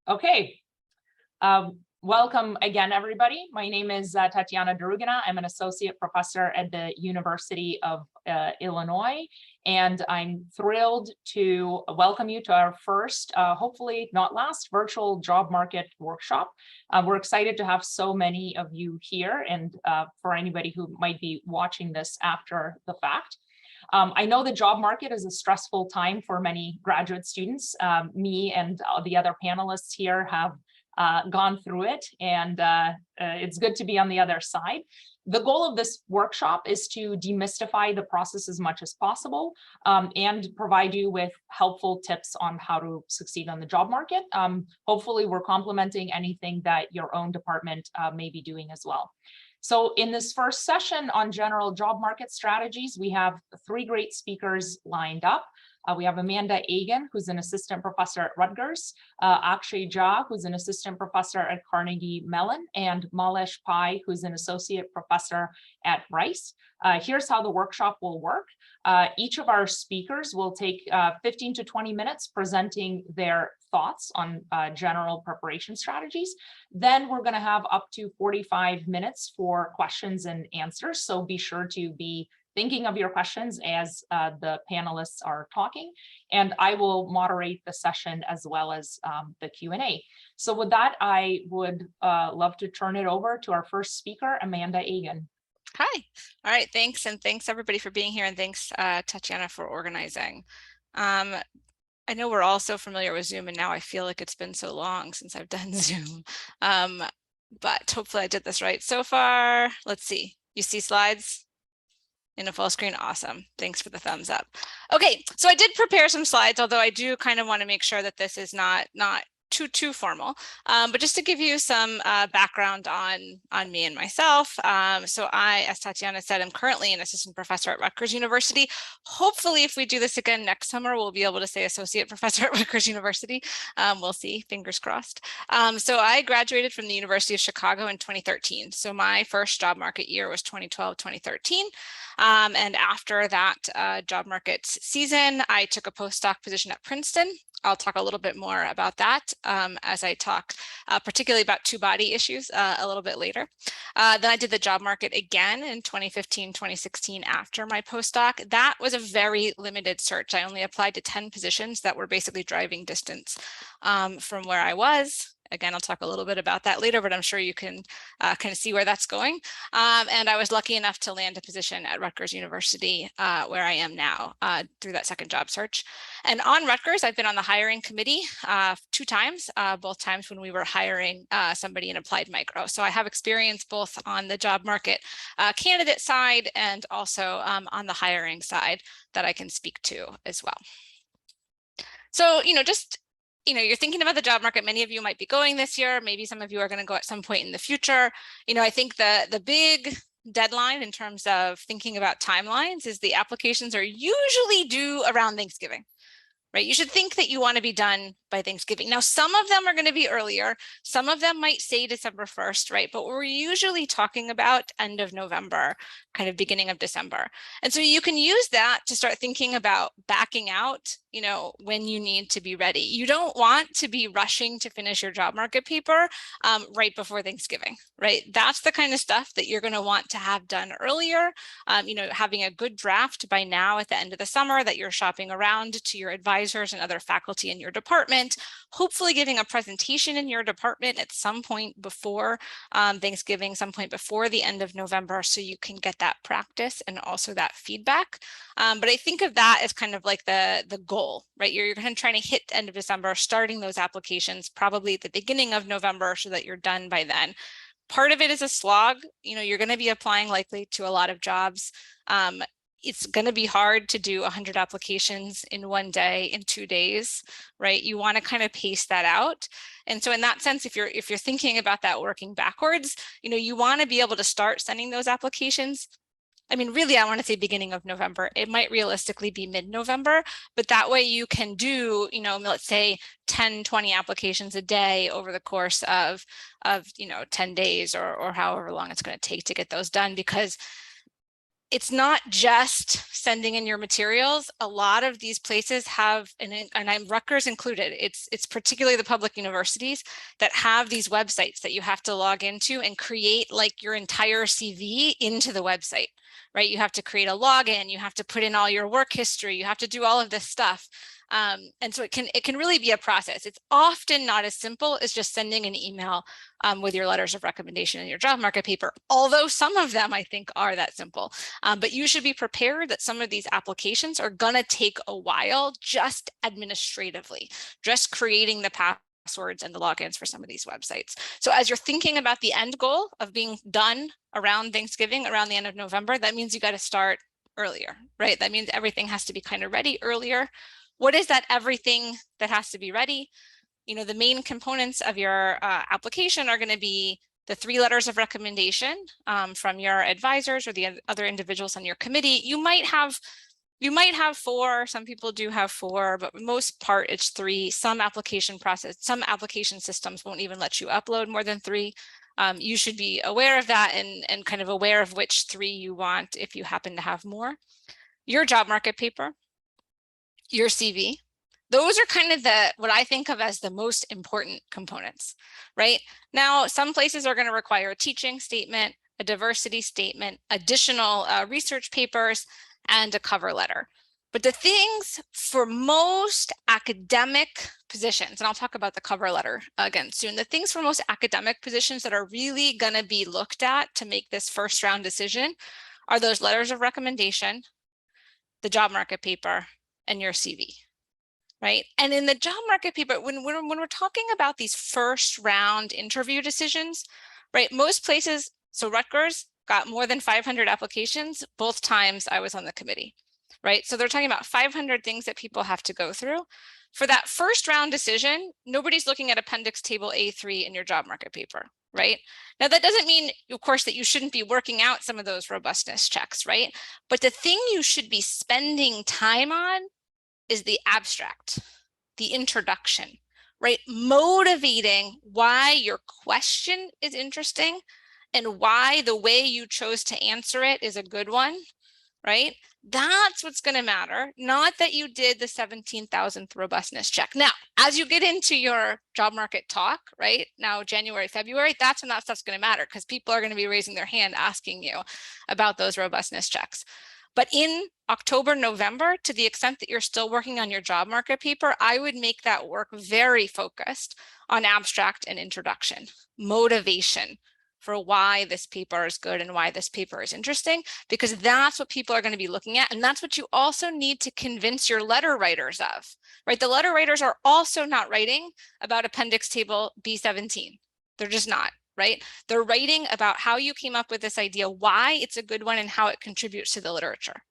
Okay, welcome again, everybody. My name is Tatiana Darugina. I'm an associate professor at the University of Illinois, and I'm thrilled to welcome you to our first, hopefully not last, virtual job market workshop. We're excited to have so many of you here, and for anybody who might be watching this after the fact. I know the job market is a stressful time for many graduate students. Me and the other panelists here have gone through it, and it's good to be on the other side. The goal of this workshop is to demystify the process as much as possible and provide you with helpful tips on how to succeed on the job market. Hopefully, we're complementing anything that your own department may be doing as well. So in this first session on general job market strategies, we have three great speakers lined up. We have Amanda Egan, who's an assistant professor at Rutgers, Akshay Jha, who's an assistant professor at Carnegie Mellon, and Malesh Pai, who's an associate professor at Rice. Here's how the workshop will work. Each of our speakers will take 15 to 20 minutes presenting their thoughts on general preparation strategies. Then we're going to have up to 45 minutes for questions and answers. So be sure to be thinking of your questions as the panelists are talking, and I will moderate the session as well as the Q&A. So with that, I would love to turn it over to our first speaker, Amanda Egan. Hi. All right. Thanks. And thanks everybody for being here. And thanks, Tatiana, for organizing. I know we're all so familiar with Zoom, and now I feel like it's been so long since I've done Zoom. But hopefully I did this right so far. Let's see. You see slides in a full screen? Awesome. Thanks for the thumbs up. Okay, so I did prepare some slides, although I do kind of want to make sure that this is not too formal, but just to give you some background on me and myself. So I, as Tatiana said, I'm currently an assistant professor at Rutgers University. Hopefully, if we do this again next summer, we'll be able to say associate professor at Rutgers University. We'll see, fingers crossed. So I graduated from the University of Chicago in 2013. So my first job market year was 2012, 2013. And after that job market season, I took a postdoc position at Princeton. I'll talk a little bit more about that as I talk particularly about two-body issues a little bit later. Then I did the job market again in 2015, 2016 after my postdoc. That was a very limited search. I only applied to 10 positions that were basically driving distance from where I was. Again, I'll talk a little bit about that later, but I'm sure you can kind of see where that's going. And I was lucky enough to land a position at Rutgers University, where I am now through that second job search. And on Rutgers, I've been on the hiring committee 2 times, both times when we were hiring somebody in applied micro. So I have experience both on the job market candidate side and also on the hiring side that I can speak to as well. So, you're thinking about the job market. Many of you might be going this year. Maybe some of you are going to go at some point in the future. I think the big deadline in terms of thinking about timelines is the applications are usually due around Thanksgiving, right? You should think that you want to be done by Thanksgiving. Now, some of them are going to be earlier. Some of them might say December 1st, right? But we're usually talking about end of November, kind of beginning of December. And so you can use that to start thinking about backing out, when you need to be ready. You don't want to be rushing to finish your job market paper right before Thanksgiving, right? That's the kind of stuff that you're going to want to have done earlier. Having a good draft by now at the end of the summer that you're shopping around to your advisors and other faculty in your department, hopefully giving a presentation in your department at some point before Thanksgiving, some point before the end of November, so you can get that practice and also that feedback. But I think of that as kind of like the goal, right? You're kind of trying to hit the end of December, starting those applications probably at the beginning of November so that you're done by then. Part of it is a slog. You're going to be applying likely to a lot of jobs. It's going to be hard to do 100 applications in one day, in 2 days, right? You want to kind of pace that out. And so in that sense, if you're thinking about that working backwards, you want to be able to start sending those applications. I mean, really, I want to say beginning of November. It might realistically be mid-November, but that way you can do, let's say 10, 20 applications a day over the course of 10 days or however long it's going to take to get those done, because it's not just sending in your materials. A lot of these places have, and I'm Rutgers included, it's particularly the public universities that have these websites that you have to log into and create like your entire CV into the website, right? You have to create a login, you have to put in all your work history, you have to do all of this stuff. And so it can really be a process. It's often not as simple as just sending an email with your letters of recommendation and your job market paper, although some of them I think are that simple. But you should be prepared that some of these applications are going to take a while just administratively, just creating the passwords and the logins for some of these websites. So as you're thinking about the end goal of being done around Thanksgiving, around the end of November, that means you got to start earlier, right? That means everything has to be kind of ready earlier. What is that everything that has to be ready? You know, the main components of your application are going to be the 3 letters of recommendation from your advisors or the other individuals on your committee. You might have 4, some people do have 4, but most part it's 3. Some application systems won't even let you upload more than 3. You should be aware of that and kind of aware of which 3 you want if you happen to have more. Your job market paper, your CV. Those are kind of what I think of as the most important components, right? Now, some places are going to require a teaching statement, a diversity statement, additional research papers, and a cover letter. But the things for most academic positions, and I'll talk about the cover letter again soon, the things for most academic positions that are really going to be looked at to make this first round decision are those letters of recommendation, the job market paper, and your CV. Right. And in the job market paper, when we're talking about these first round interview decisions, right, most places, so Rutgers got more than 500 applications both times I was on the committee, right? So they're talking about 500 things that people have to go through. For that first round decision, nobody's looking at appendix table A3 in your job market paper, right? Now, that doesn't mean, of course, that you shouldn't be working out some of those robustness checks, right? But the thing you should be spending time on is the abstract, the introduction, right? Motivating why your question is interesting and why the way you chose to answer it is a good one, right? That's what's going to matter, not that you did the 17,000th robustness check. Now, as you get into your job market talk, right now, January, February, that's when that stuff's going to matter because people are going to be raising their hand asking you about those robustness checks. But in October, November, to the extent that you're still working on your job market paper, I would make that work very focused on abstract and introduction, motivation for why this paper is good and why this paper is interesting, because that's what people are going to be looking at. And that's what you also need to convince your letter writers of, right? The letter writers are also not writing about appendix table B17. They're just not. Right? They're writing about how you came up with this idea, why it's a good one, and how it contributes to the literature.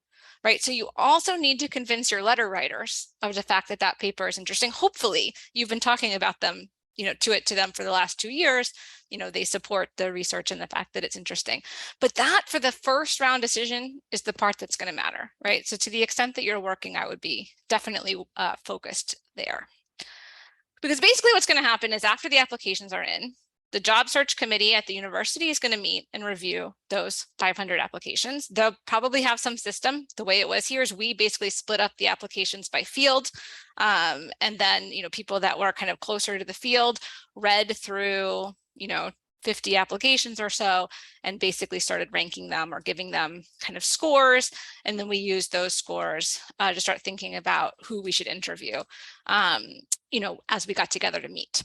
Right? So you also need to convince your letter writers of the fact that that paper is interesting. Hopefully, you've been talking about them, to them for the last 2 years. They support the research and the fact that it's interesting. But that for the first round decision is the part that's going to matter, right? So to the extent that you're working, I would be definitely focused there. Because basically what's going to happen is after the applications are in, the job search committee at the university is going to meet and review those 500 applications. They'll probably have some system. The way it was here is we basically split up the applications by field. And then, people that were kind of closer to the field read through, 50 applications or so, and basically started ranking them or giving them kind of scores. And then we used those scores to start thinking about who we should interview, as we got together to meet.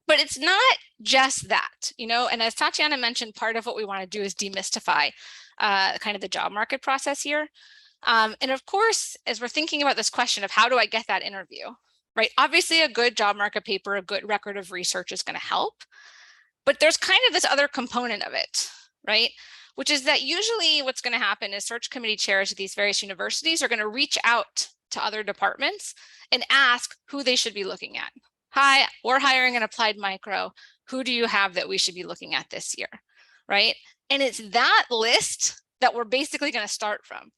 But it's not just that, and as Tatiana mentioned, part of what we want to do is demystify kind of the job market process here. And of course, as we're thinking about this question of how do I get that interview, right? Obviously, a good job market paper, a good record of research is going to help. But there's kind of this other component of it, right? Which is that usually what's going to happen is search committee chairs at these various universities are going to reach out to other departments and ask who they should be looking at. Hi, we're hiring an applied micro. Who do you have that we should be looking at this year, right? And it's that list that we're basically going to start from,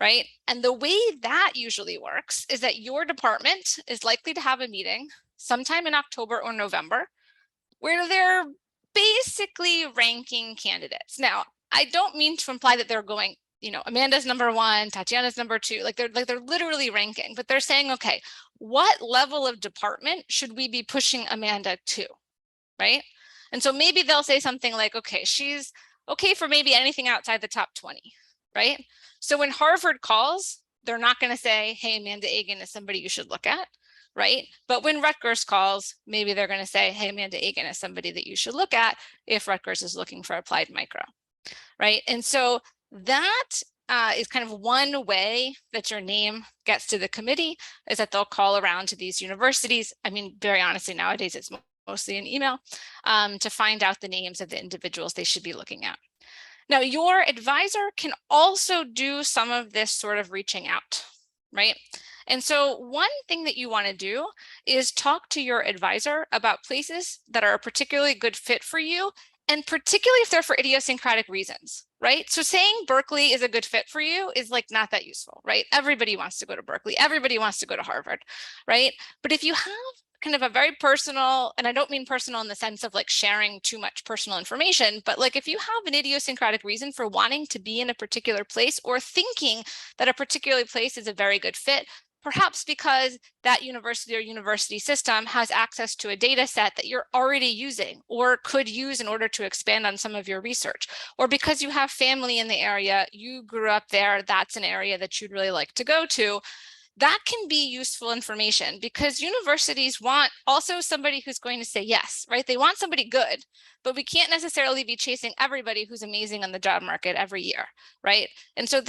right? And the way that usually works is that your department is likely to have a meeting sometime in October or November where they're basically ranking candidates. Now, I don't mean to imply that they're going Amanda's number 1, Tatiana's number 2, like they're literally ranking, but they're saying, okay, what level of department should we be pushing Amanda to, right? And so maybe they'll say something like, okay, she's okay for maybe anything outside the top 20, right? So when Harvard calls, they're not going to say, hey, Amanda Egan is somebody you should look at, right? But when Rutgers calls, maybe they're going to say, hey, Amanda Egan is somebody that you should look at if Rutgers is looking for applied micro, right? And so that is kind of one way that your name gets to the committee, is that they'll call around to these universities. I mean, very honestly, nowadays it's mostly an email to find out the names of the individuals they should be looking at. Now, your advisor can also do some of this sort of reaching out, right? And so one thing that you want to do is talk to your advisor about places that are a particularly good fit for you, and particularly if they're for idiosyncratic reasons, right? So saying Berkeley is a good fit for you is like not that useful, right? Everybody wants to go to Berkeley. Everybody wants to go to Harvard, right? But if you have kind of a very personal, and I don't mean personal in the sense of like sharing too much personal information, but like if you have an idiosyncratic reason for wanting to be in a particular place or thinking that a particular place is a very good fit, perhaps because that university or university system has access to a data set that you're already using or could use in order to expand on some of your research, or because you have family in the area, you grew up there, that's an area that you'd really like to go to. That can be useful information because universities want also somebody who's going to say yes, right? They want somebody good, but we can't necessarily be chasing everybody who's amazing on the job market every year, right? And so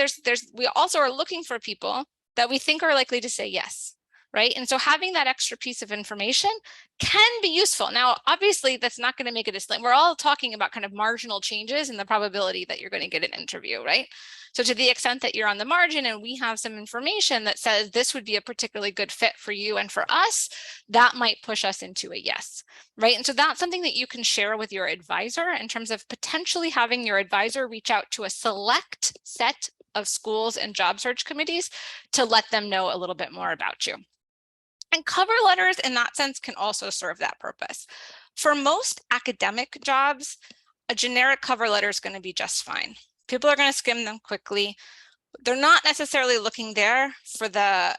we also are looking for people that we think are likely to say yes, right? And so having that extra piece of information can be useful. Now, obviously, that's not going to make it a slam. We're all talking about kind of marginal changes in the probability that you're going to get an interview, right? So to the extent that you're on the margin and we have some information that says this would be a particularly good fit for you and for us, that might push us into a yes, right? And so that's something that you can share with your advisor in terms of potentially having your advisor reach out to a select set of schools and job search committees to let them know a little bit more about you. And cover letters in that sense can also serve that purpose. For most academic jobs, a generic cover letter is going to be just fine. People are going to skim them quickly. They're not necessarily looking there for the,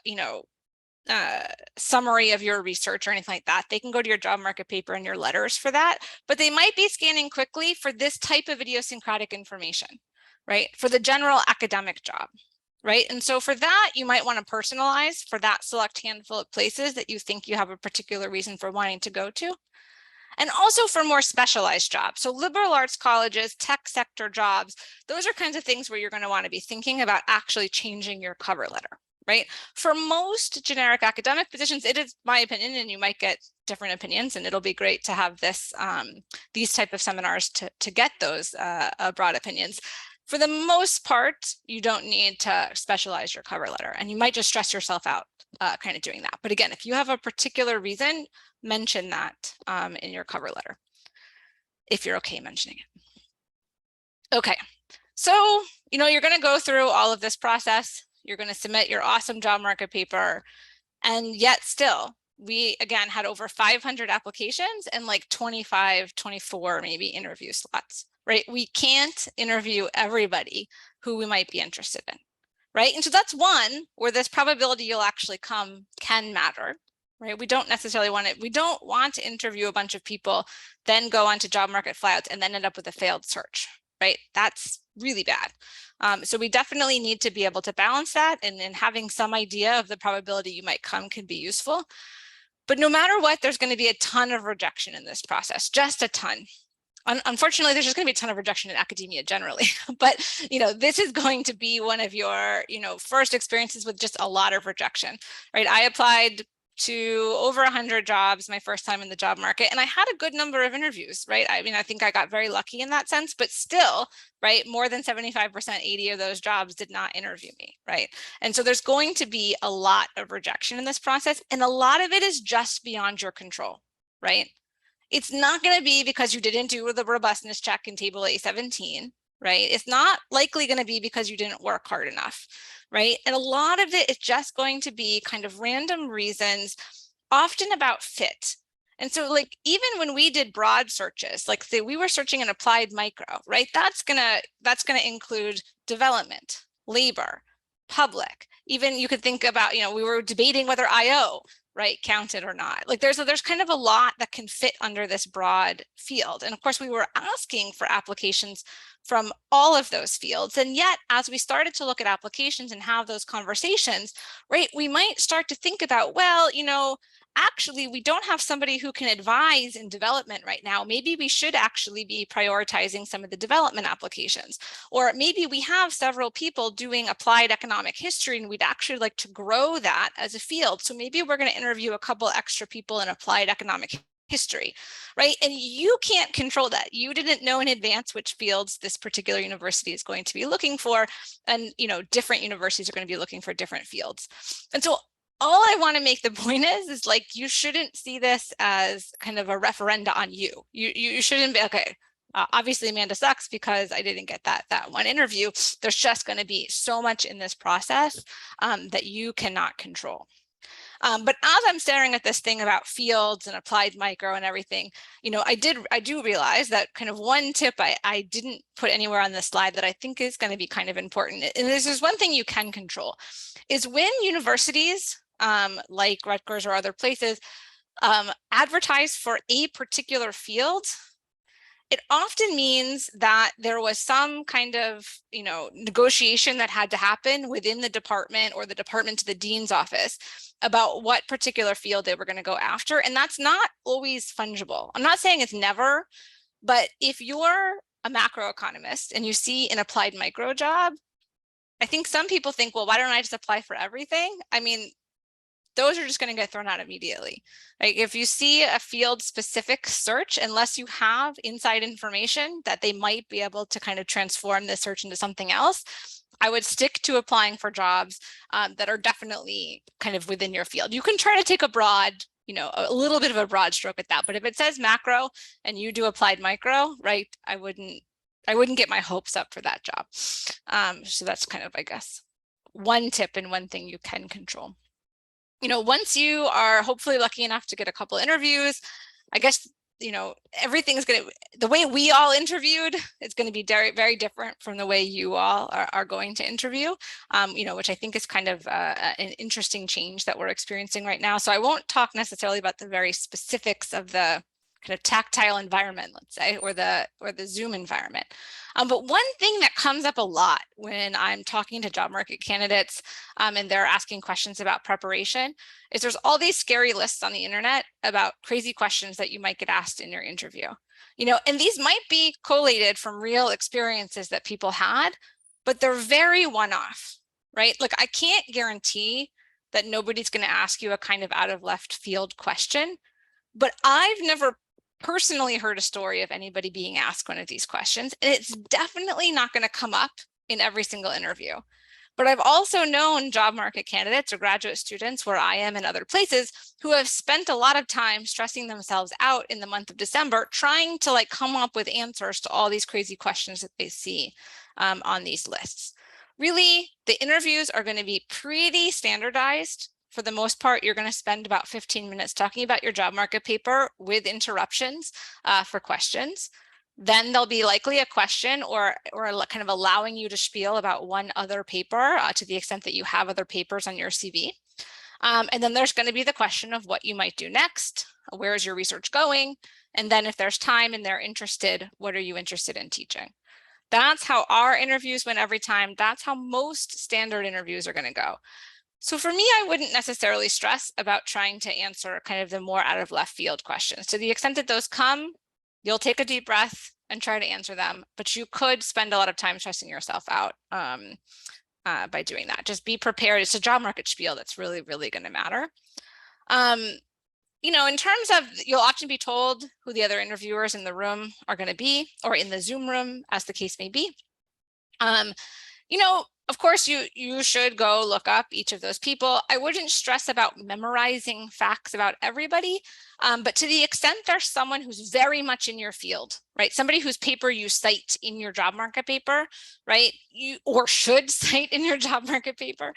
summary of your research or anything like that. They can go to your job market paper and your letters for that, but they might be scanning quickly for this type of idiosyncratic information, right? For the general academic job, right? And so for that, you might want to personalize for that select handful of places that you think you have a particular reason for wanting to go to. And also for more specialized jobs. So liberal arts colleges, tech sector jobs, those are kinds of things where you're going to want to be thinking about actually changing your cover letter, right? For most generic academic positions, it is my opinion, and you might get different opinions, and it'll be great to have this these type of seminars to get those broad opinions. For the most part, you don't need to specialize your cover letter, and you might just stress yourself out kind of doing that. But again, if you have a particular reason, mention that in your cover letter, if you're okay mentioning it. Okay, so you're going to go through all of this process. You're going to submit your awesome job market paper, and yet still, we again had over 500 applications and like 25, 24 maybe interview slots, right? We can't interview everybody who we might be interested in, right? And so that's one where this probability you'll actually come can matter, right? We don't necessarily we don't want to interview a bunch of people, then go on to job market flyouts and then end up with a failed search, right? That's really bad. So we definitely need to be able to balance that, and having some idea of the probability you might come can be useful. But no matter what, there's going to be a ton of rejection in this process, just a ton. Unfortunately, there's just going to be a ton of rejection in academia generally, but this is going to be one of your first experiences with just a lot of rejection, right? I applied to over 100 jobs my first time in the job market, and I had a good number of interviews, right? I mean, I think I got very lucky in that sense, but still, right, more than 75%, 80 of those jobs did not interview me, right? And so there's going to be a lot of rejection in this process, and a lot of it is just beyond your control, right? It's not going to be because you didn't do the robustness check in table A17, right? It's not likely going to be because you didn't work hard enough, right? And a lot of it is just going to be kind of random reasons, often about fit. And so like, even when we did broad searches, like say we were searching an applied micro, right? That's gonna include development, labor, public. Even you could think about, we were debating whether IO, right, counted or not. Like there's kind of a lot that can fit under this broad field. And of course, we were asking for applications from all of those fields. And yet, as we started to look at applications and have those conversations, right, we might start to think about, well, actually, we don't have somebody who can advise in development right now. Maybe we should actually be prioritizing some of the development applications. Or maybe we have several people doing applied economic history and we'd actually like to grow that as a field. So maybe we're going to interview a couple extra people in applied economic history, right? And you can't control that. You didn't know in advance which fields this particular university is going to be looking for. And, different universities are going to be looking for different fields. And so all I want to make the point is like, you shouldn't see this as kind of a referenda on you. You shouldn't be, okay, obviously Amanda sucks because I didn't get that one interview. There's just going to be so much in this process that you cannot control. But as I'm staring at this thing about fields and applied micro and everything, I do realize that kind of one tip I didn't put anywhere on this slide that I think is going to be kind of important. And there's one thing you can control, is when universities like Rutgers or other places advertise for a particular field, it often means that there was some kind of, negotiation that had to happen within the department or the department to the dean's office about what particular field they were going to go after. And that's not always fungible. I'm not saying it's never, but if you're a macroeconomist and you see an applied micro job, I think some people think, well, why don't I just apply for everything? I mean, those are just going to get thrown out immediately. Like if you see a field specific search, unless you have inside information that they might be able to kind of transform the search into something else, I would stick to applying for jobs that are definitely kind of within your field. You can try to take a broad, a little bit of a broad stroke at that, but if it says macro and you do applied micro, right, I wouldn't get my hopes up for that job. So that's kind of, I guess, one tip and one thing you can control. Once you are hopefully lucky enough to get a couple interviews, I guess, everything's the way we all interviewed is going to be very, very different from the way you all are going to interview, which I think is kind of an interesting change that we're experiencing right now. So I won't talk necessarily about the very specifics of the kind of tactile environment, let's say, or the Zoom environment. But one thing that comes up a lot when I'm talking to job market candidates and they're asking questions about preparation is there's all these scary lists on the internet about crazy questions that you might get asked in your interview. And these might be collated from real experiences that people had, but they're very one-off, right? Like I can't guarantee that nobody's going to ask you a kind of out of left field question, but I've never personally heard a story of anybody being asked one of these questions, and it's definitely not going to come up in every single interview. But I've also known job market candidates or graduate students where I am in other places who have spent a lot of time stressing themselves out in the month of December trying to like come up with answers to all these crazy questions that they see on these lists. Really, the interviews are going to be pretty standardized. For the most part, you're going to spend about 15 minutes talking about your job market paper with interruptions for questions. Then there'll be likely a question or kind of allowing you to spiel about one other paper to the extent that you have other papers on your CV. And then there's going to be the question of what you might do next. Where is your research going? And then if there's time and they're interested, what are you interested in teaching? That's how our interviews went every time. That's how most standard interviews are going to go. So for me, I wouldn't necessarily stress about trying to answer kind of the more out of left field questions. To the extent that those come, you'll take a deep breath and try to answer them, but you could spend a lot of time stressing yourself out by doing that. Just be prepared. It's a job market spiel that's really, really going to matter. In terms of, you'll often be told who the other interviewers in the room are going to be, or in the Zoom room, as the case may be. of course, you should go look up each of those people. I wouldn't stress about memorizing facts about everybody, but to the extent there's someone who's very much in your field, right? Somebody whose paper you cite in your job market paper, right? Or should cite in your job market paper.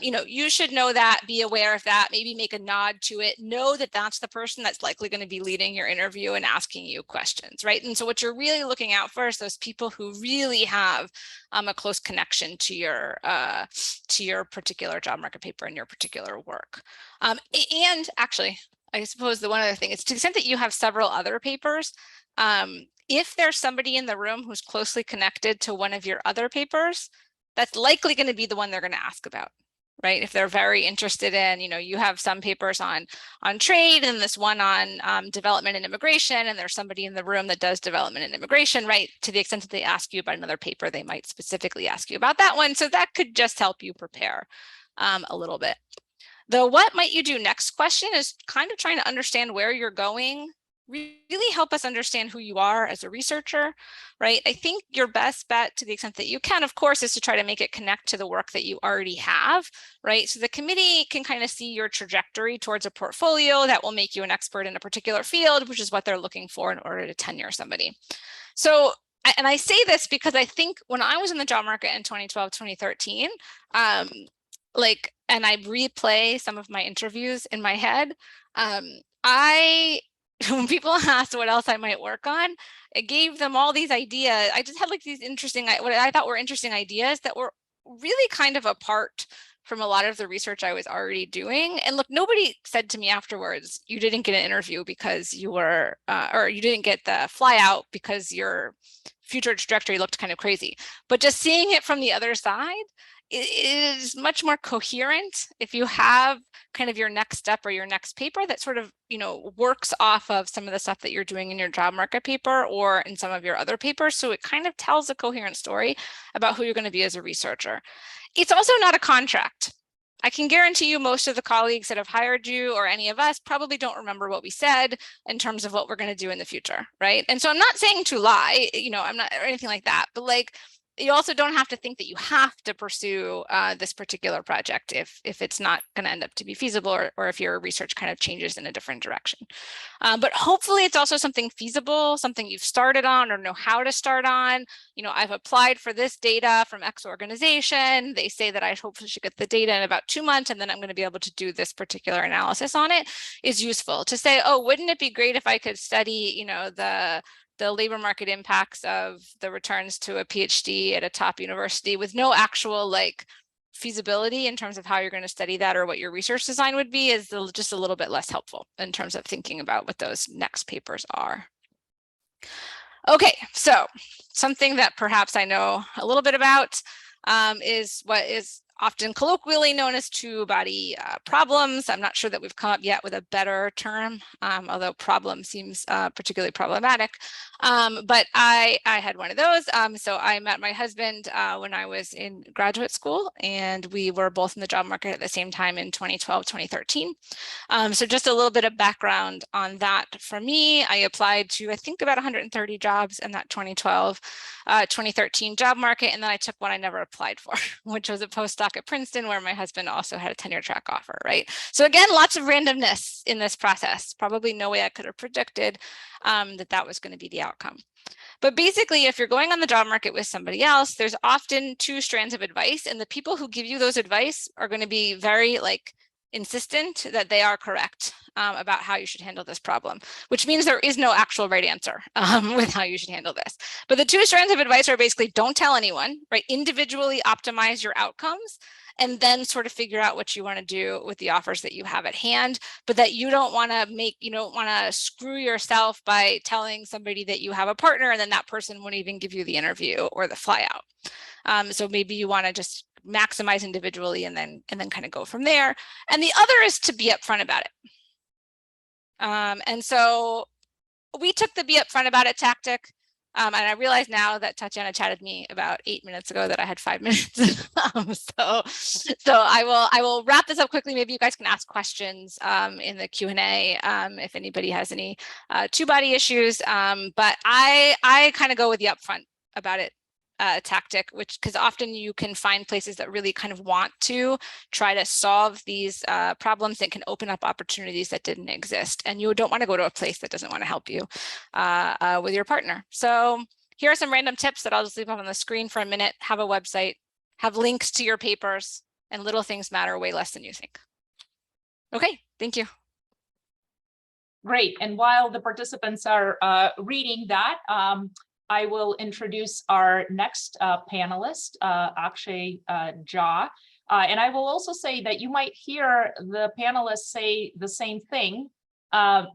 You should know that, be aware of that, maybe make a nod to it, know that that's the person that's likely going to be leading your interview and asking you questions, right? And so what you're really looking out for is those people who really have a close connection to your particular job market paper and your particular work. And actually, I suppose the one other thing is, to the extent that you have several other papers, if there's somebody in the room who's closely connected to one of your other papers, that's likely going to be the one they're going to ask about, right? If they're very interested in, you have some papers on trade and this one on development and immigration, and there's somebody in the room that does development and immigration, right? To the extent that they ask you about another paper, they might specifically ask you about that one. So that could just help you prepare a little bit. The what might you do next question is kind of trying to understand where you're going, really help us understand who you are as a researcher, right? I think your best bet, to the extent that you can, of course, is to try to make it connect to the work that you already have, right? So the committee can kind of see your trajectory towards a portfolio that will make you an expert in a particular field, which is what they're looking for in order to tenure somebody. So, and I say this because I think when I was in the job market in 2012, 2013, and I replay some of my interviews in my head, when people asked what else I might work on, it gave them all these ideas. I just had like these interesting, what I thought were interesting ideas that were really kind of apart from a lot of the research I was already doing. And look, nobody said to me afterwards, you didn't get an interview because you were, or you didn't get the fly out because your future trajectory looked kind of crazy. But just seeing it from the other side, it is much more coherent if you have kind of your next step or your next paper that sort of, works off of some of the stuff that you're doing in your job market paper or in some of your other papers. So it kind of tells a coherent story about who you're going to be as a researcher. It's also not a contract. I can guarantee you most of the colleagues that have hired you or any of us probably don't remember what we said in terms of what we're going to do in the future, right? And so I'm not saying to lie, I'm not, or anything like that, but like, you also don't have to think that you have to pursue this particular project if it's not going to end up to be feasible, or if your research kind of changes in a different direction. But hopefully it's also something feasible, something you've started on or know how to start on. I've applied for this data from X organization. They say that I hopefully should get the data in about 2 months, and then I'm going to be able to do this particular analysis on it, is useful to say, oh, wouldn't it be great if I could study, the labor market impacts of the returns to a PhD at a top university with no actual feasibility in terms of how you're going to study that or what your research design would be, is just a little bit less helpful in terms of thinking about what those next papers are. Okay, so something that perhaps I know a little bit about is what is often colloquially known as two-body problems. I'm not sure that we've come up yet with a better term, although problem seems particularly problematic. But I had one of those. So I met my husband when I was in graduate school, and we were both in the job market at the same time in 2012, 2013. So just a little bit of background on that. For me, I applied to, I think, about 130 jobs in that 2012, 2013 job market. And then I took one I never applied for, which was a postdoc at Princeton, where my husband also had a tenure track offer, right? So again, lots of randomness in this process. Probably no way I could have predicted that was going to be the outcome. But basically, if you're going on the job market with somebody else, there's often two strands of advice, and the people who give you those advice are going to be very insistent that they are correct about how you should handle this problem, which means there is no actual right answer with how you should handle this. But the two strands of advice are basically, don't tell anyone, right? Individually optimize your outcomes, and then sort of figure out what you want to do with the offers that you have at hand, but that you don't want to screw yourself by telling somebody that you have a partner, and then that person won't even give you the interview or the flyout. So maybe you want to just maximize individually and then kind of go from there. And the other is to be upfront about it. And so we took the be upfront about it tactic. And I realize now that Tatiana chatted me about 8 minutes ago that I had 5 minutes. So I will wrap this up quickly. Maybe you guys can ask questions in the Q&A if anybody has any two-body issues. But I kind of go with the upfront about it tactic, which because often you can find places that really kind of want to try to solve these problems that can open up opportunities that didn't exist. And you don't want to go to a place that doesn't want to help you with your partner. So here are some random tips that I'll just leave up on the screen for a minute. Have a website, have links to your papers, and little things matter way less than you think. Okay, thank you. Great. And while the participants are reading that, I will introduce our next panelist, Akshay Jha. And I will also say that you might hear the panelists say the same thing,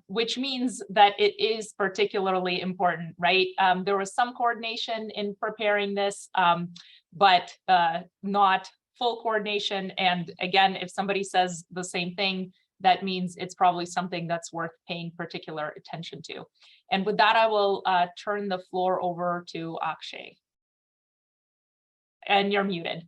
which means that it is particularly important, right? There was some coordination in preparing this, but not full coordination. And again, if somebody says the same thing, that means it's probably something that's worth paying particular attention to. And with that, I will turn the floor over to Akshay. And you're muted.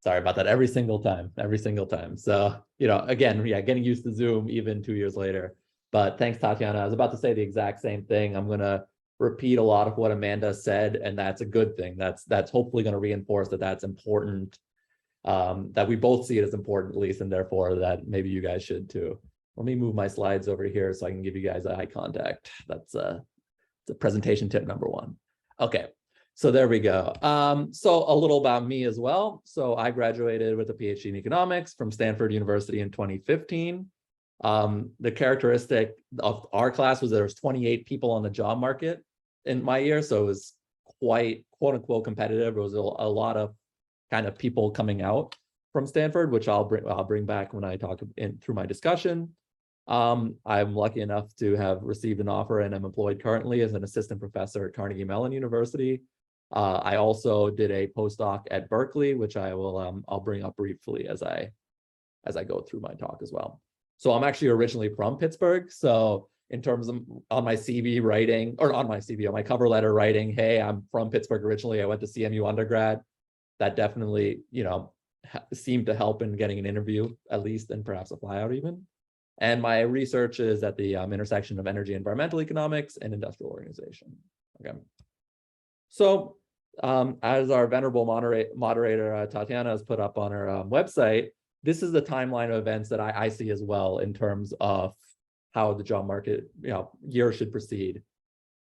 Sorry about that. Every single time. So, again, yeah, getting used to Zoom even 2 years later. But thanks, Tatiana. I was about to say the exact same thing. I'm going to repeat a lot of what Amanda said, and that's a good thing. That's hopefully going to reinforce that that's important, that we both see it as important, at least, and therefore that maybe you guys should too. Let me move my slides over here so I can give you guys eye contact. That's a presentation tip number one. Okay, so there we go. So a little about me as well. So I graduated with a PhD in economics from Stanford University in 2015. The characteristic of our class was there was 28 people on the job market in my year, so it was quite quote unquote competitive. There was a lot of kind of people coming out from Stanford, which I'll bring back when I talk through my discussion. I'm lucky enough to have received an offer and am employed currently as an assistant professor at Carnegie Mellon University. I also did a postdoc at Berkeley, which I'll bring up briefly as I go through my talk as well. So I'm actually originally from Pittsburgh. So in terms of on my CV writing, or on my cover letter writing, hey, I'm from Pittsburgh originally, I went to CMU undergrad. That definitely, seemed to help in getting an interview at least, and perhaps a flyout even. And my research is at the intersection of energy, environmental economics, and industrial organization. Okay. So as our venerable moderator, Tatiana, has put up on her website, this is the timeline of events that I see as well in terms of how the job market year should proceed.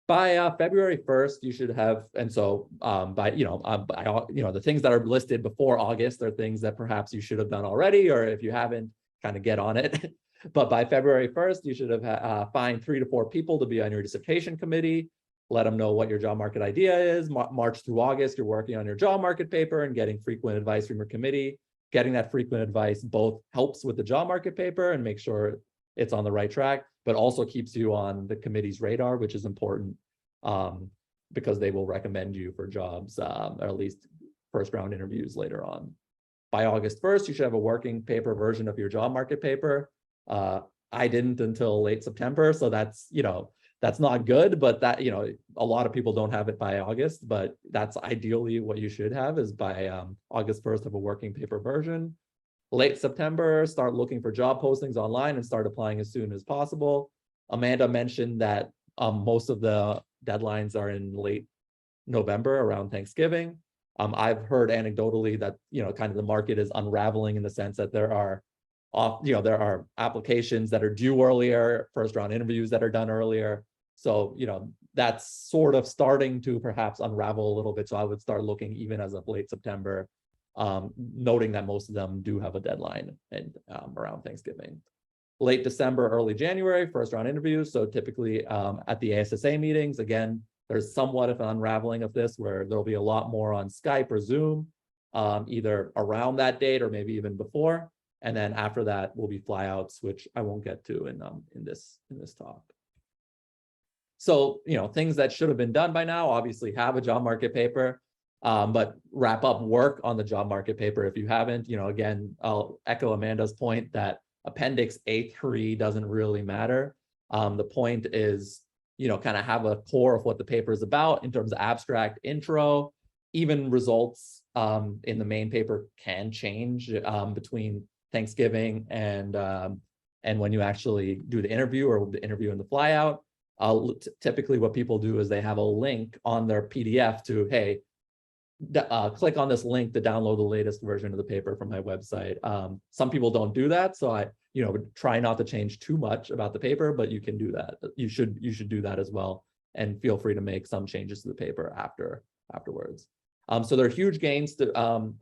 By February 1st, you should have, and so the things that are listed before August are things that perhaps you should have done already, or if you haven't, kind of get on it. But by February 1st, you should have find 3 to 4 people to be on your dissertation committee. Let them know what your job market idea is. March through August, you're working on your job market paper and getting frequent advice from your committee. Getting that frequent advice both helps with the job market paper and make sure it's on the right track, but also keeps you on the committee's radar, which is important because they will recommend you for jobs, or at least first round interviews later on. By August 1st, you should have a working paper version of your job market paper. I didn't until late September, so that's not good, but that, a lot of people don't have it by August, but that's ideally what you should have is by August 1st have a working paper version. Late September, start looking for job postings online and start applying as soon as possible. Amanda mentioned that most of the deadlines are in late November around Thanksgiving. I've heard anecdotally that, kind of the market is unraveling in the sense that there are applications that are due earlier, first round interviews that are done earlier. So, that's sort of starting to perhaps unravel a little bit. So I would start looking even as of late September, noting that most of them do have a deadline and around Thanksgiving. Late December, early January, first round interviews. So typically at the ASSA meetings, again, there's somewhat of an unraveling of this where there'll be a lot more on Skype or Zoom, either around that date or maybe even before. And then after that will be flyouts, which I won't get to in this talk. So, things that should have been done by now, obviously have a job market paper, but wrap up work on the job market paper if you haven't. Again, I'll echo Amanda's point that Appendix A3 doesn't really matter. The point is, kind of have a core of what the paper is about in terms of abstract intro. Even results in the main paper can change between Thanksgiving and when you actually do the interview or the interview and the flyout. typically what people do is they have a link on their PDF to, hey, click on this link to download the latest version of the paper from my website. Some people don't do that, so I would try not to change too much about the paper, but you can do that. You should do that as well, and feel free to make some changes to the paper afterwards. So there are huge gains to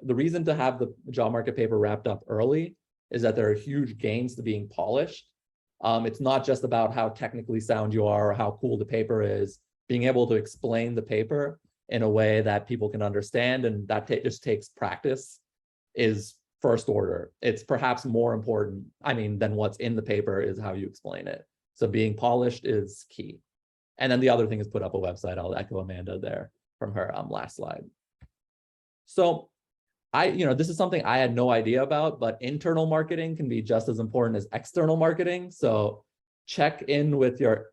the reason to have the job market paper wrapped up early is that there are huge gains to being polished. It's not just about how technically sound you are or how cool the paper is. Being able to explain the paper in a way that people can understand, and that just takes practice, is first order. It's perhaps more important, than what's in the paper is how you explain it. So being polished is key. And then the other thing is put up a website. I'll echo Amanda there from her last slide. So this is something I had no idea about, but internal marketing can be just as important as external marketing. So check in with your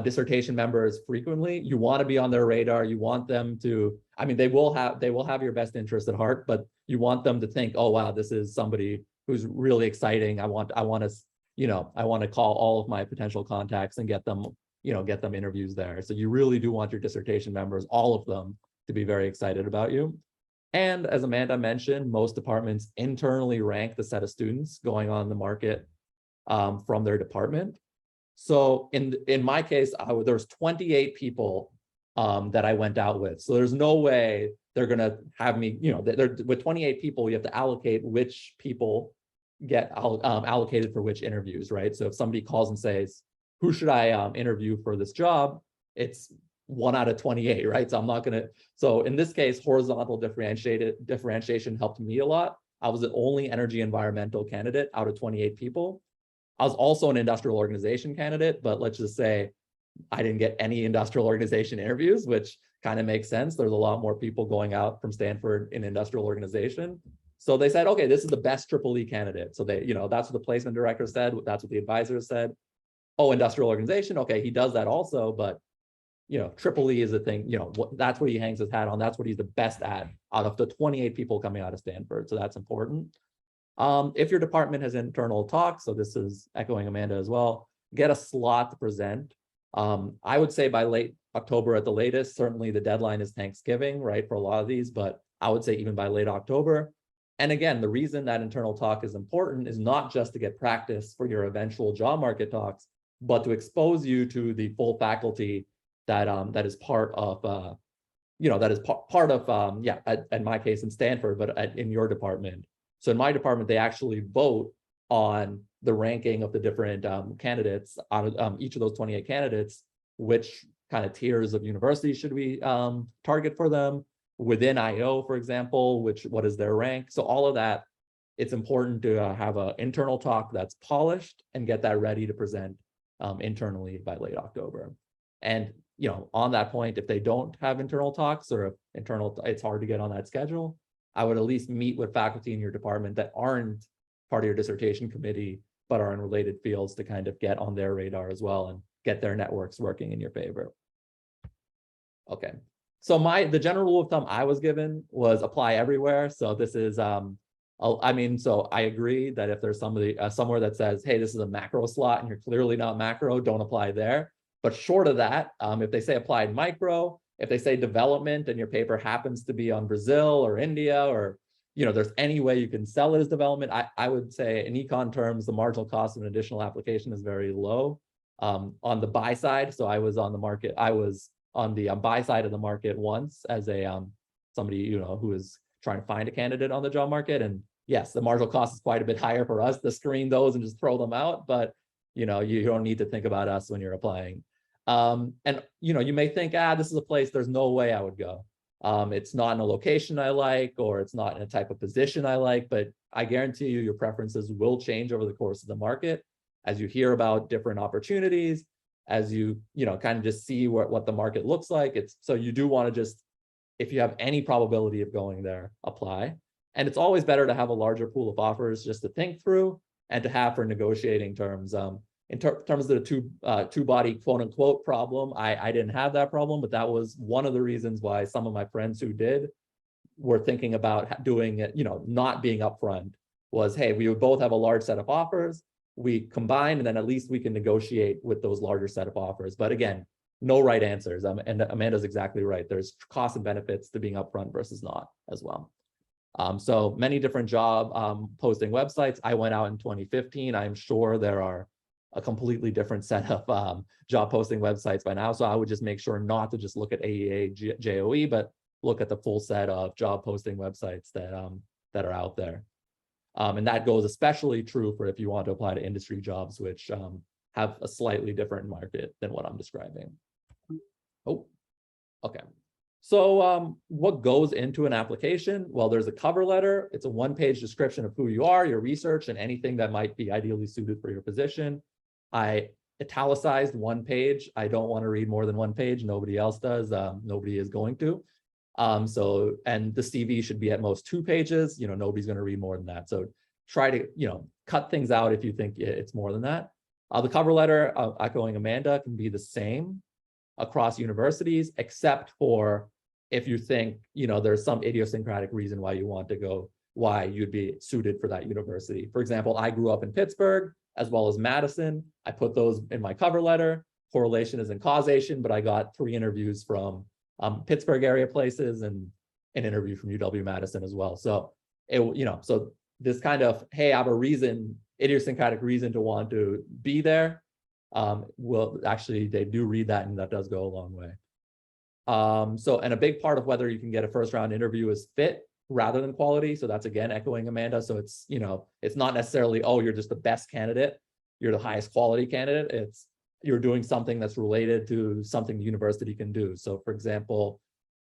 dissertation members frequently. You want to be on their radar. You want them to, they will have your best interest at heart, but you want them to think, oh wow, this is somebody who's really exciting. I want to call all of my potential contacts and get them interviews there. So you really do want your dissertation members, all of them, to be very excited about you. And as Amanda mentioned, most departments internally rank the set of students going on the market from their department. So in my case, there's 28 people that I went out with. So there's no way they're going to have me, with 28 people, you have to allocate which people get allocated for which interviews, right? So if somebody calls and says, who should I interview for this job? It's 1 out of 28, right? So I'm not going to, so in this case, horizontal differentiation helped me a lot. I was the only energy environmental candidate out of 28 people. I was also an industrial organization candidate, but let's just say I didn't get any industrial organization interviews, which kind of makes sense. There's a lot more people going out from Stanford in industrial organization. So they said, okay, this is the best EEE candidate. So they, that's what the placement director said. That's what the advisors said. Oh, industrial organization. Okay, he does that also, but EEE is a thing, that's what he hangs his hat on. That's what he's the best at out of the 28 people coming out of Stanford. So that's important. If your department has internal talks, so this is echoing Amanda as well, get a slot to present. I would say by late October at the latest. Certainly the deadline is Thanksgiving, right, for a lot of these, but I would say even by late October. And again, the reason that internal talk is important is not just to get practice for your eventual job market talks, but to expose you to the full faculty that is part of, in my case in Stanford, but in your department. So in my department, they actually vote on the ranking of the different candidates out of each of those 28 candidates, which kind of tiers of universities should we target for them within IO, for example, what is their rank. So all of that, it's important to have an internal talk that's polished and get that ready to present internally by late October. And on that point, if they don't have internal talks or it's hard to get on that schedule, I would at least meet with faculty in your department that aren't part of your dissertation committee, but are in related fields to kind of get on their radar as well and get their networks working in your favor. Okay, so the general rule of thumb I was given was apply everywhere. So this is, so I agree that if there's somebody somewhere that says, hey, this is a macro slot and you're clearly not macro, don't apply there. But short of that, if they say applied micro, if they say development and your paper happens to be on Brazil or India, or there's any way you can sell it as development, I would say in econ terms, the marginal cost of an additional application is very low. On the buy side, so I was on the market, I was on the buy side of the market once as a somebody who is trying to find a candidate on the job market, and yes, the marginal cost is quite a bit higher for us to screen those and just throw them out, but you don't need to think about us when you're applying. And you may think, this is a place there's no way I would go. It's not in a location I like, or it's not in a type of position I like, but I guarantee you your preferences will change over the course of the market as you hear about different opportunities, as you kind of just see what the market looks like. So you do want to just, if you have any probability of going there, apply. And it's always better to have a larger pool of offers just to think through and to have for negotiating terms. In terms of the two-body quote-unquote problem, I didn't have that problem, but that was one of the reasons why some of my friends who did were thinking about doing it, not being upfront, was, hey, we would both have a large set of offers. we combine, and then at least we can negotiate with those larger set of offers. But again, no right answers. And Amanda's exactly right. There's costs and benefits to being upfront versus not as well. So many different job posting websites. I went out in 2015. I'm sure there are a completely different set of job posting websites by now. So I would just make sure not to just look at AEA, JOE, but look at the full set of job posting websites that are out there. And that goes especially true for if you want to apply to industry jobs, which have a slightly different market than what I'm describing. Oh, okay. So what goes into an application? Well, there's a cover letter. It's a one-page description of who you are, your research, and anything that might be ideally suited for your position. I italicized one page. I don't want to read more than one page. Nobody else does. Nobody is going to. And the CV should be at most 2 pages. Nobody's going to read more than that. So try to, cut things out if you think it's more than that. The cover letter, echoing Amanda, can be the same across universities, except for if you think, there's some idiosyncratic reason why you want to go, why you'd be suited for that university. For example, I grew up in Pittsburgh as well as Madison. I put those in my cover letter. Correlation isn't causation, but I got 3 interviews from Pittsburgh area places and an interview from UW-Madison as well. So so this kind of, hey, I have a reason, idiosyncratic reason to want to be there. They do read that, and that does go a long way. And a big part of whether you can get a first round interview is fit rather than quality. So that's again echoing Amanda. So it's, it's not necessarily, oh, you're just the best candidate, you're the highest quality candidate. It's you're doing something that's related to something the university can do. So for example,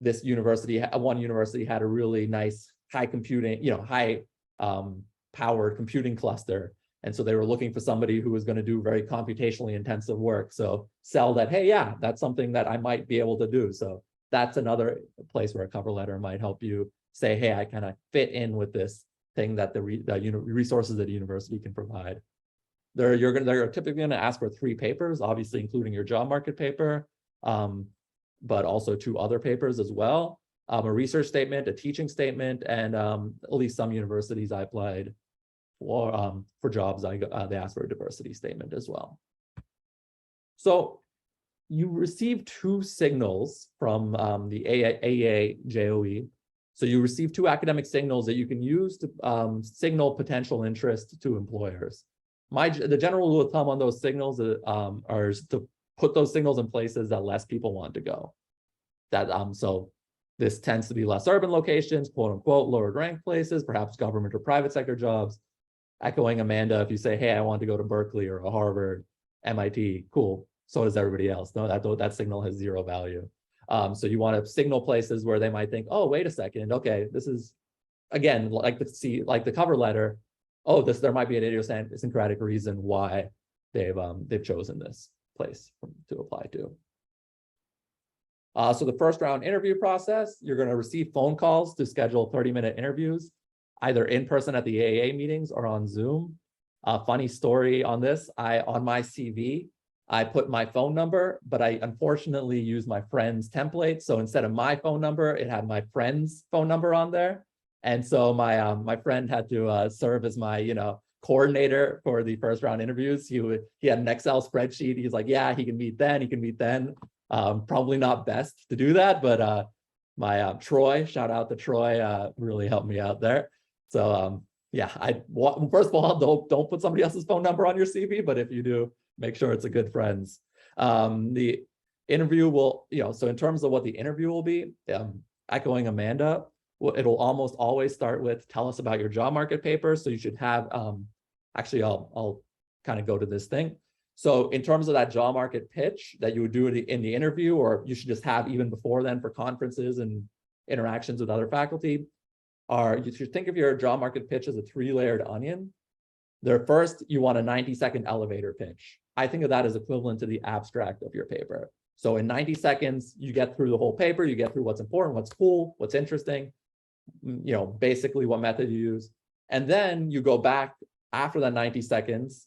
this university, one university had a really nice high computing, high powered computing cluster. And so they were looking for somebody who was going to do very computationally intensive work. So sell that, hey, yeah, that's something that I might be able to do. So that's another place where a cover letter might help you say, hey, I kind of fit in with this thing that the resources that a university can provide. They're typically going to ask for 3 papers, obviously including your job market paper, but also 2 other papers as well. A research statement, a teaching statement, and at least some universities I applied for jobs, they ask for a diversity statement as well. So you receive 2 signals from the AEA JOE. So you receive 2 academic signals that you can use to signal potential interest to employers. The general rule of thumb on those signals are to put those signals in places that less people want to go. So this tends to be less urban locations, quote unquote, lower ranked places, perhaps government or private sector jobs. Echoing Amanda, if you say, hey, I want to go to Berkeley or a Harvard, MIT, cool. So does everybody else. No, that signal has 0 value. So you want to signal places where they might think, oh, wait a second. Okay, this is, again, like the cover letter. Oh, there might be an idiosyncratic reason why they've chosen this place to apply to. So the first round interview process, you're going to receive phone calls to schedule 30-minute interviews, either in person at the AAA meetings or on Zoom. Funny story on this, on my CV, I put my phone number, but I unfortunately used my friend's template. So instead of my phone number, it had my friend's phone number on there. And so my friend had to serve as my, coordinator for the first round interviews. He had an Excel spreadsheet. He's like, yeah, he can meet then, he can meet then. Probably not best to do that, but my Troy, shout out to Troy, really helped me out there. So yeah, first of all, don't put somebody else's phone number on your CV, but if you do, make sure it's a good friend's. The interview will, so in terms of what the interview will be, echoing Amanda, it'll almost always start with, tell us about your job market paper. So you should have, actually, I'll kind of go to this thing. So in terms of that job market pitch that you would do in the interview, or you should just have even before then for conferences and interactions with other faculty, you should think of your job market pitch as a 3-layered onion. First, you want a 90-second elevator pitch. I think of that as equivalent to the abstract of your paper. So in 90 seconds, you get through the whole paper, you get through what's important, what's cool, what's interesting, basically what method you use. And then you go back after that 90 seconds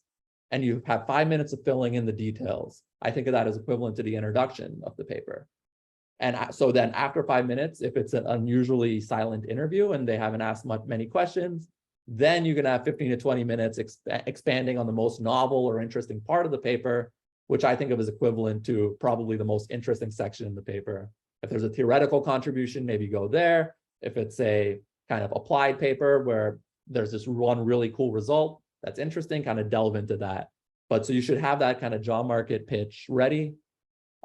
and you have 5 minutes of filling in the details. I think of that as equivalent to the introduction of the paper. And so then after 5 minutes, if it's an unusually silent interview and they haven't asked many questions, Then you're going to have 15 to 20 minutes expanding on the most novel or interesting part of the paper, which I think of as equivalent to probably the most interesting section in the paper. If there's a theoretical contribution, maybe go there. If it's a kind of applied paper where there's this one really cool result that's interesting, kind of delve into that. But so you should have that kind of job market pitch ready,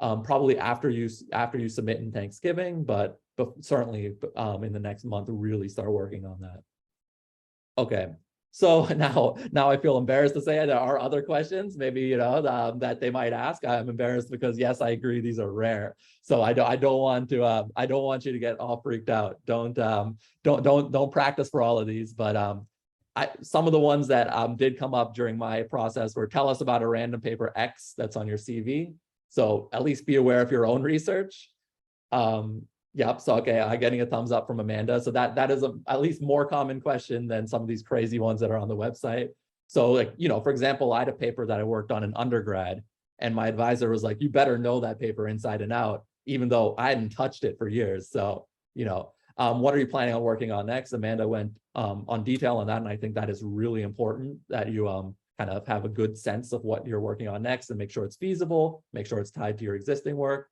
probably after you submit in Thanksgiving, but certainly in the next month, really start working on that. Okay, so now I feel embarrassed to say there are other questions, maybe that they might ask. I'm embarrassed because yes, I agree these are rare. So I don't want you to get all freaked out. Don't practice for all of these, but some of the ones that did come up during my process were tell us about a random paper X that's on your CV. So at least be aware of your own research. Yep. So, okay, I'm getting a thumbs up from Amanda. So that is at least more common question than some of these crazy ones that are on the website. So like, for example, I had a paper that I worked on in undergrad and my advisor was like, you better know that paper inside and out, even though I hadn't touched it for years. So, what are you planning on working on next? Amanda went on detail on that. And I think that is really important that you kind of have a good sense of what you're working on next and make sure it's feasible, make sure it's tied to your existing work.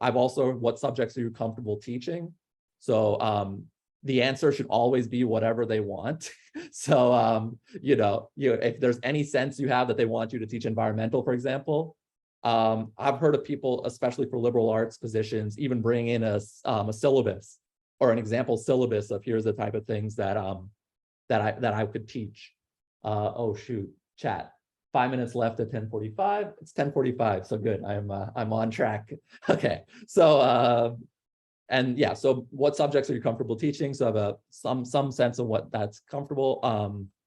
I've also, what subjects are you comfortable teaching? So the answer should always be whatever they want. So, if there's any sense you have that they want you to teach environmental, for example, I've heard of people, especially for liberal arts positions, even bring in a syllabus or an example syllabus of here's the type of things that I could teach. Oh shoot, chat. 5 minutes left at 10:45. It's 10:45, so good. I'm on track. Okay, so and yeah, so what subjects are you comfortable teaching? So I have some sense of what that's comfortable.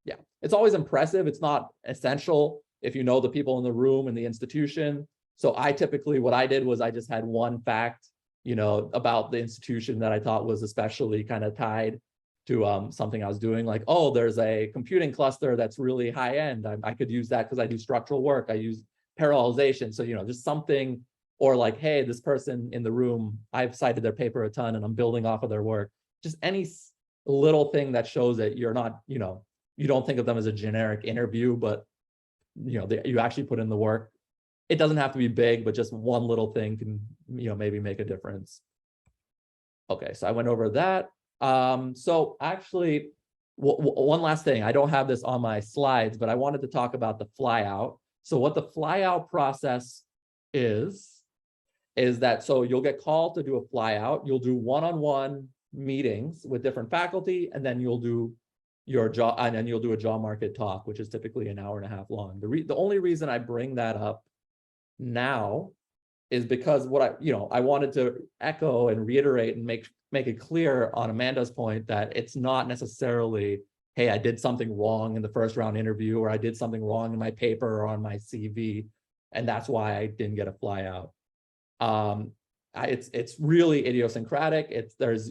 Yeah, it's always impressive. It's not essential if you know the people in the room and the institution. So I typically, what I did was I just had one fact, about the institution that I thought was especially kind of tied to something I was doing, like, oh, there's a computing cluster that's really high end. I could use that because I do structural work. I use parallelization. So, just something, or like, hey, this person in the room, I've cited their paper a ton and I'm building off of their work. Just any little thing that shows that you're not, you don't think of them as a generic interview, but, you actually put in the work. It doesn't have to be big, but just one little thing can, maybe make a difference. Okay, so I went over that. So actually, one last thing, I don't have this on my slides, but I wanted to talk about the flyout. So what the flyout process is that, so you'll get called to do a flyout, you'll do one-on-one meetings with different faculty, and then you'll do your job, and then you'll do a job market talk, which is typically an hour and a half long. The only reason I bring that up now is because what I wanted to echo and reiterate and make it clear on Amanda's point that it's not necessarily, hey, I did something wrong in the first round interview, or I did something wrong in my paper or on my CV, and that's why I didn't get a flyout. It's really idiosyncratic. There's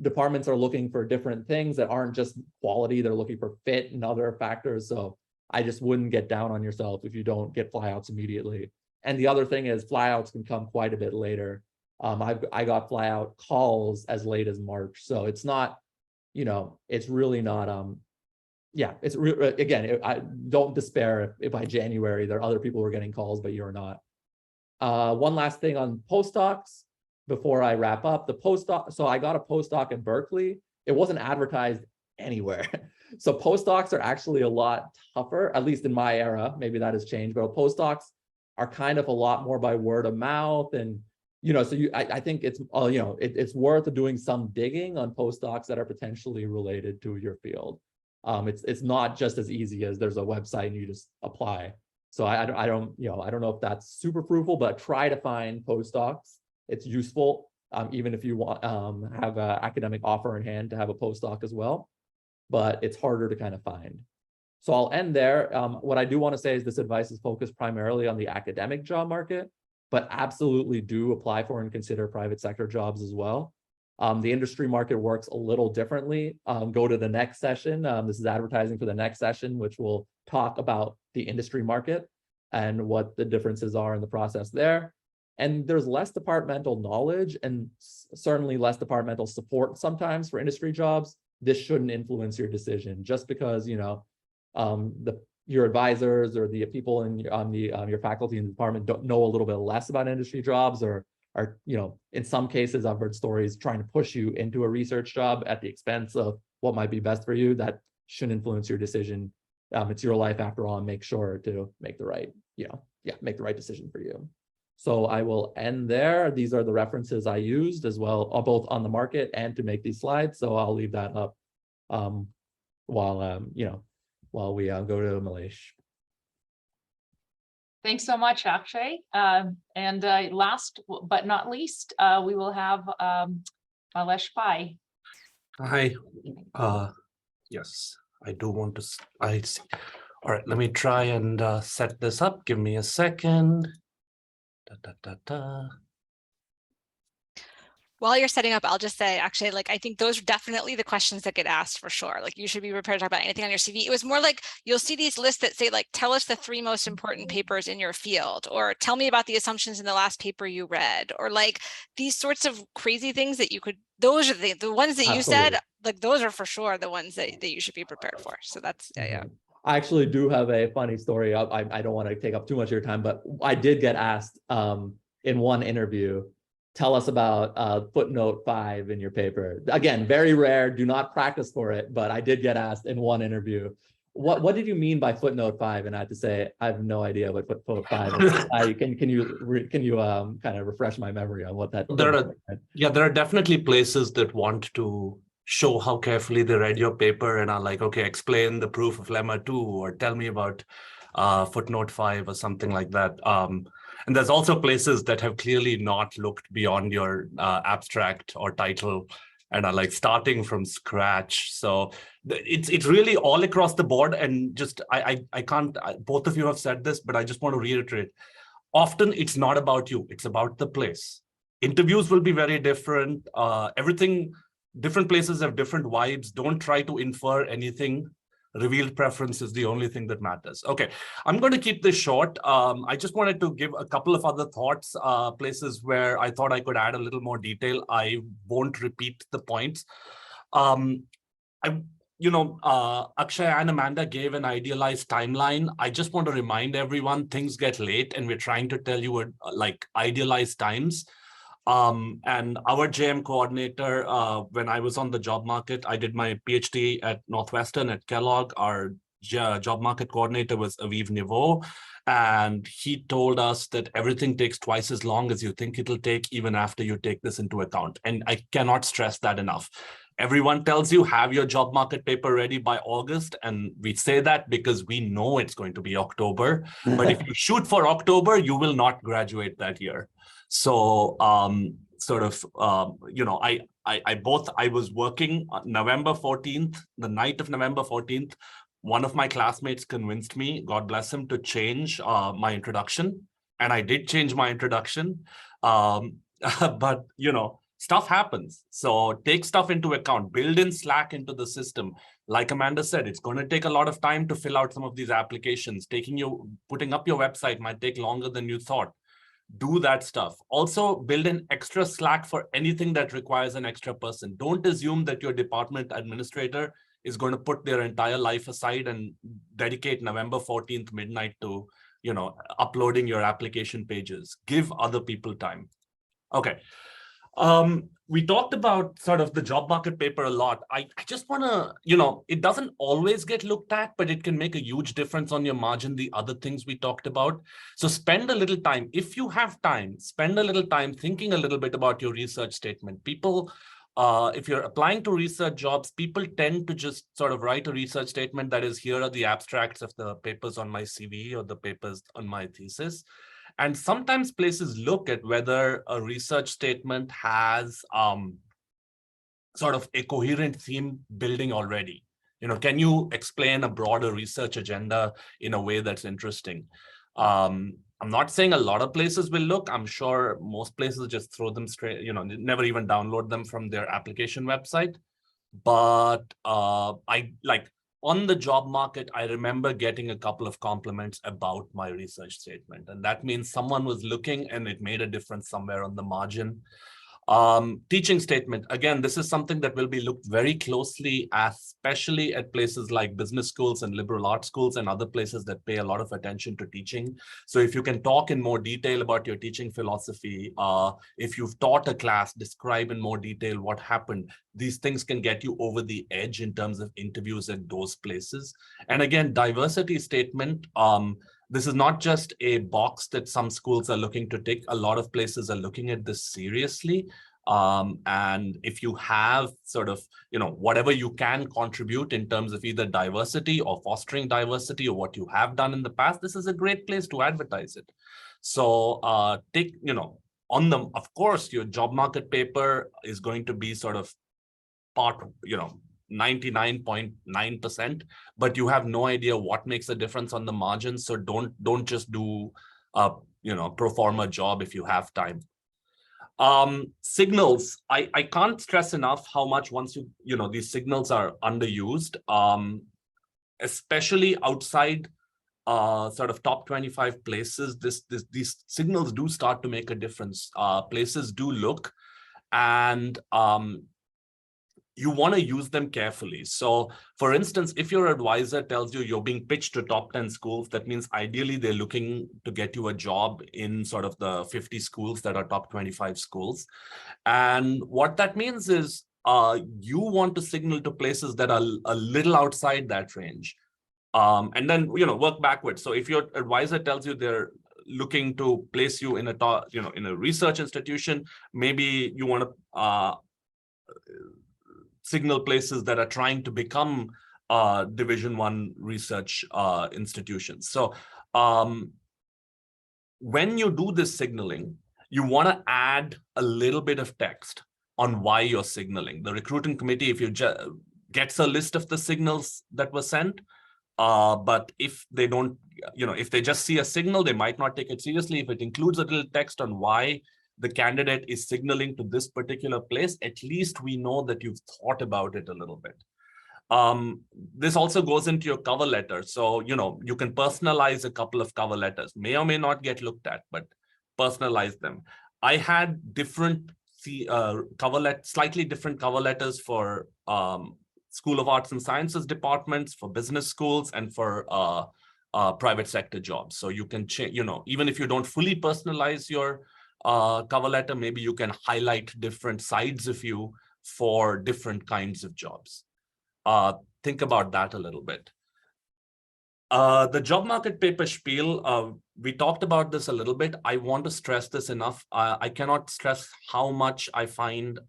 departments are looking for different things that aren't just quality, they're looking for fit and other factors. So I just wouldn't get down on yourself if you don't get flyouts immediately. And the other thing is flyouts can come quite a bit later. I got flyout calls as late as March. So it's not, it's really not, yeah, it's again, I don't despair if by January there are other people who are getting calls, but you're not. One last thing on postdocs before I wrap up. The postdoc, so I got a postdoc in Berkeley. It wasn't advertised anywhere. So postdocs are actually a lot tougher, at least in my era. Maybe that has changed, but postdocs are kind of a lot more by word of mouth. And, so I think it's, it's worth doing some digging on postdocs that are potentially related to your field. It's not just as easy as there's a website and you just apply. So I don't know if that's super fruitful, but try to find postdocs. It's useful, even if you want have an academic offer in hand to have a postdoc as well, but it's harder to kind of find. So I'll end there. What I do want to say is this advice is focused primarily on the academic job market, but absolutely do apply for and consider private sector jobs as well. The industry market works a little differently. Go to the next session. This is advertising for the next session, which will talk about the industry market and what the differences are in the process there. And there's less departmental knowledge and certainly less departmental support sometimes for industry jobs. this shouldn't influence your decision. Just because, you know, your advisors or the people in your faculty and department don't know a little bit less about industry jobs, or are, you know, in some cases I've heard stories trying to push you into a research job at the expense of what might be best for you. That shouldn't influence your decision. It's your life after all, and make sure to make the right, make the right decision for you. So I will end there. These are the references I used as well, both on the market and to make these slides. So I'll leave that up while we go to Malesh. Thanks so much, Akshay. And last but not least, we will have Malesh Pai. Hi. Yes, I do want to. I see. All right, let me try and set this up. Give me a second. While you're setting up, I'll just say, actually, like, I think those are definitely the questions that get asked for sure. Like, you should be prepared to talk about anything on your CV. It was more like, you'll see these lists that say, like, tell us the 3 most important papers in your field, or tell me about the assumptions in the last paper you read, or like these sorts of crazy things that you could, those are the ones that you said, like, those are for sure the ones that you should be prepared for. So that's, yeah. I actually do have a funny story. I don't want to take up too much of your time, but I did get asked in one interview, tell us about footnote 5 in your paper. Again, very rare, do not practice for it, but I did get asked in one interview, what did you mean by footnote 5? And I had to say, I have no idea what footnote 5 is. Can you kind of refresh my memory on what that is? There are definitely places that want to show how carefully they read your paper and are like, okay, explain the proof of lemma 2, or tell me about footnote 5 or something like that. And there's also places that have clearly not looked beyond your abstract or title and are like starting from scratch. So it's really all across the board. And just I can't, both of you have said this, but I just want to reiterate. Often it's not about you, it's about the place. Interviews will be very different. Different places have different vibes. Don't try to infer anything. Revealed preference is the only thing that matters. Okay, I'm going to keep this short. I just wanted to give a couple of other thoughts, places where I thought I could add a little more detail. I won't repeat the points. Akshay and Amanda gave an idealized timeline. I just want to remind everyone, things get late and we're trying to tell you like idealized times. And our JM coordinator, when I was on the job market, I did my PhD at Northwestern at Kellogg. Our job market coordinator was Aviv Niveau, and he told us that everything takes twice as long as you think it'll take, even after you take this into account. And I cannot stress that enough. Everyone tells you have your job market paper ready by August, and we say that because we know it's going to be October. But if you shoot for October, you will not graduate that year. So I was working on November 14th, the night of November 14th, one of my classmates convinced me, God bless him, to change my introduction. And I did change my introduction. But, stuff happens. So take stuff into account, build in Slack into the system. Like Amanda said, it's going to take a lot of time to fill out some of these applications. Putting up your website might take longer than you thought. Do that stuff. Also, build an extra Slack for anything that requires an extra person. Don't assume that your department administrator is going to put their entire life aside and dedicate November 14th midnight to, uploading your application pages. Give other people time. Okay. We talked about sort of the job market paper a lot. I just want to, it doesn't always get looked at, but it can make a huge difference on your margin, the other things we talked about. So spend a little time. If you have time, spend a little time thinking a little bit about your research statement. People, if you're applying to research jobs, people tend to just sort of write a research statement that is, here are the abstracts of the papers on my CV or the papers on my thesis. And sometimes places look at whether a research statement has sort of a coherent theme building already. Can you explain a broader research agenda in a way that's interesting? I'm not saying a lot of places will look. I'm sure most places just throw them straight, never even download them from their application website. But on the job market, I remember getting a couple of compliments about my research statement. And that means someone was looking and it made a difference somewhere on the margin. Teaching statement. Again, this is something that will be looked very closely, especially at places like business schools and liberal arts schools and other places that pay a lot of attention to teaching. So if you can talk in more detail about your teaching philosophy, if you've taught a class, describe in more detail what happened. These things can get you over the edge in terms of interviews at those places. And again, diversity statement. This is not just a box that some schools are looking to tick. A lot of places are looking at this seriously. And if you have sort of, whatever you can contribute in terms of either diversity or fostering diversity or what you have done in the past, this is a great place to advertise it. So take, on them, of course, your job market paper is going to be sort of part, 99.9%, but you have no idea what makes a difference on the margins. So don't just do a pro forma job if you have time. Signals, I can't stress enough how much once these signals are underused, especially outside sort of top 25 places. These signals do start to make a difference. Places do look, and you want to use them carefully. So for instance, if your advisor tells you you're being pitched to top 10 schools, that means ideally they're looking to get you a job in sort of the 50 schools that are top 25 schools. And what that means is you want to signal to places that are a little outside that range. And then, work backwards. So if your advisor tells you they're looking to place you in a top, in a research institution, maybe you want to signal places that are trying to become Division I research institutions. So when you do this signaling, you want to add a little bit of text on why you're signaling. The recruiting committee, if you gets a list of the signals that were sent, but if they don't, if they just see a signal, they might not take it seriously. If it includes a little text on why the candidate is signaling to this particular place, at least we know that you've thought about it a little bit. This also goes into your cover letter. So, you can personalize a couple of cover letters, may or may not get looked at, but personalize them. I had different slightly different cover letters for School of Arts and Sciences departments, for business schools, and for private sector jobs. So you can change, even if you don't fully personalize your cover letter, maybe you can highlight different sides of you for different kinds of jobs. Think about that a little bit. The job market paper spiel, we talked about this a little bit. I want to stress this enough. I cannot stress how much I find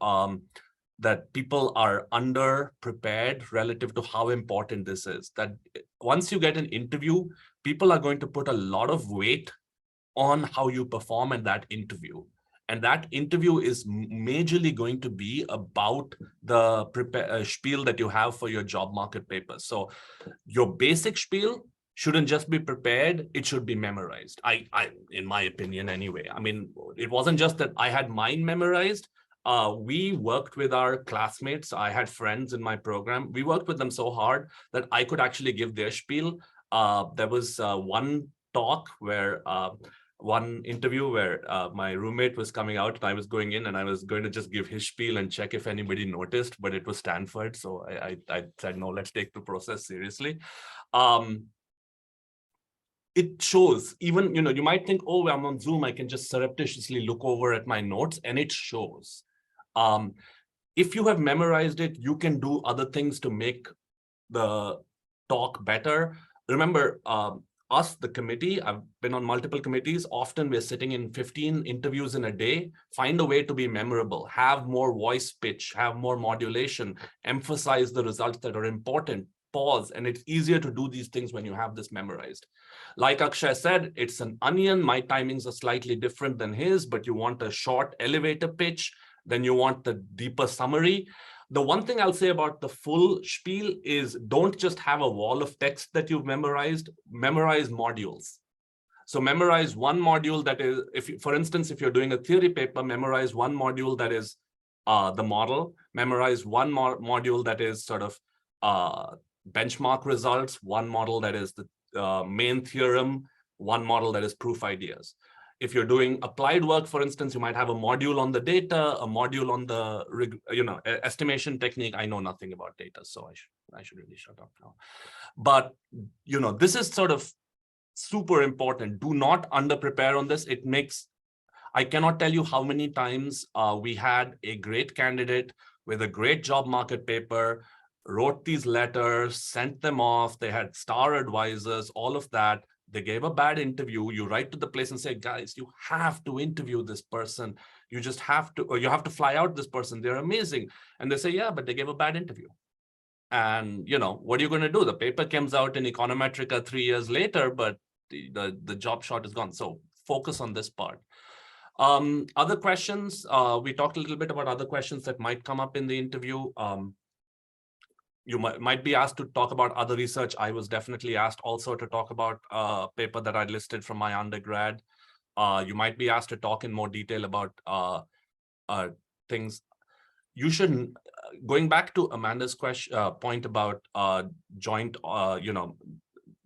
that people are under-prepared relative to how important this is. That once you get an interview, people are going to put a lot of weight on how you perform in that interview. And that interview is majorly going to be about the spiel that you have for your job market paper. So your basic spiel shouldn't just be prepared, it should be memorized. In my opinion anyway. I mean, it wasn't just that I had mine memorized. We worked with our classmates. I had friends in my program. We worked with them so hard that I could actually give their spiel. There was one talk where one interview where my roommate was coming out and I was going in and I was going to just give his spiel and check if anybody noticed, but it was Stanford. So I said, no, let's take the process seriously. It shows, even, you might think, oh, I'm on Zoom, I can just surreptitiously look over at my notes, and it shows. If you have memorized it, you can do other things to make the talk better. Remember, us, the committee, I've been on multiple committees. Often we're sitting in 15 interviews in a day. Find a way to be memorable, have more voice pitch, have more modulation, emphasize the results that are important, pause. And it's easier to do these things when you have this memorized. Like Akshay said, it's an onion. My timings are slightly different than his, but you want a short elevator pitch, then you want the deeper summary. The one thing I'll say about the full spiel is don't just have a wall of text that you've memorized, memorize modules. So memorize one module that is, for instance, if you're doing a theory paper, memorize one module that is the model, memorize one module that is sort of benchmark results, one model that is the main theorem, one model that is proof ideas. if you're doing applied work, for instance, you might have a module on the data, a module on the estimation technique. I know nothing about data, so I should really shut up now. But this is sort of super important. Do not under-prepare on this. I cannot tell you how many times we had a great candidate with a great job market paper, wrote these letters, sent them off. They had star advisors, all of that. They gave a bad interview. You write to the place and say, guys, you have to interview this person. You just have to, or you have to fly out this person. They're amazing. And they say, yeah, but they gave a bad interview. And, what are you going to do? The paper comes out in Econometrica 3 years later, but the job shot is gone. So focus on this part. Other questions, we talked a little bit about other questions that might come up in the interview. You might be asked to talk about other research. I was definitely asked also to talk about a paper that I listed from my undergrad. You might be asked to talk in more detail about things. You shouldn't, going back to Amanda's question, point about joint,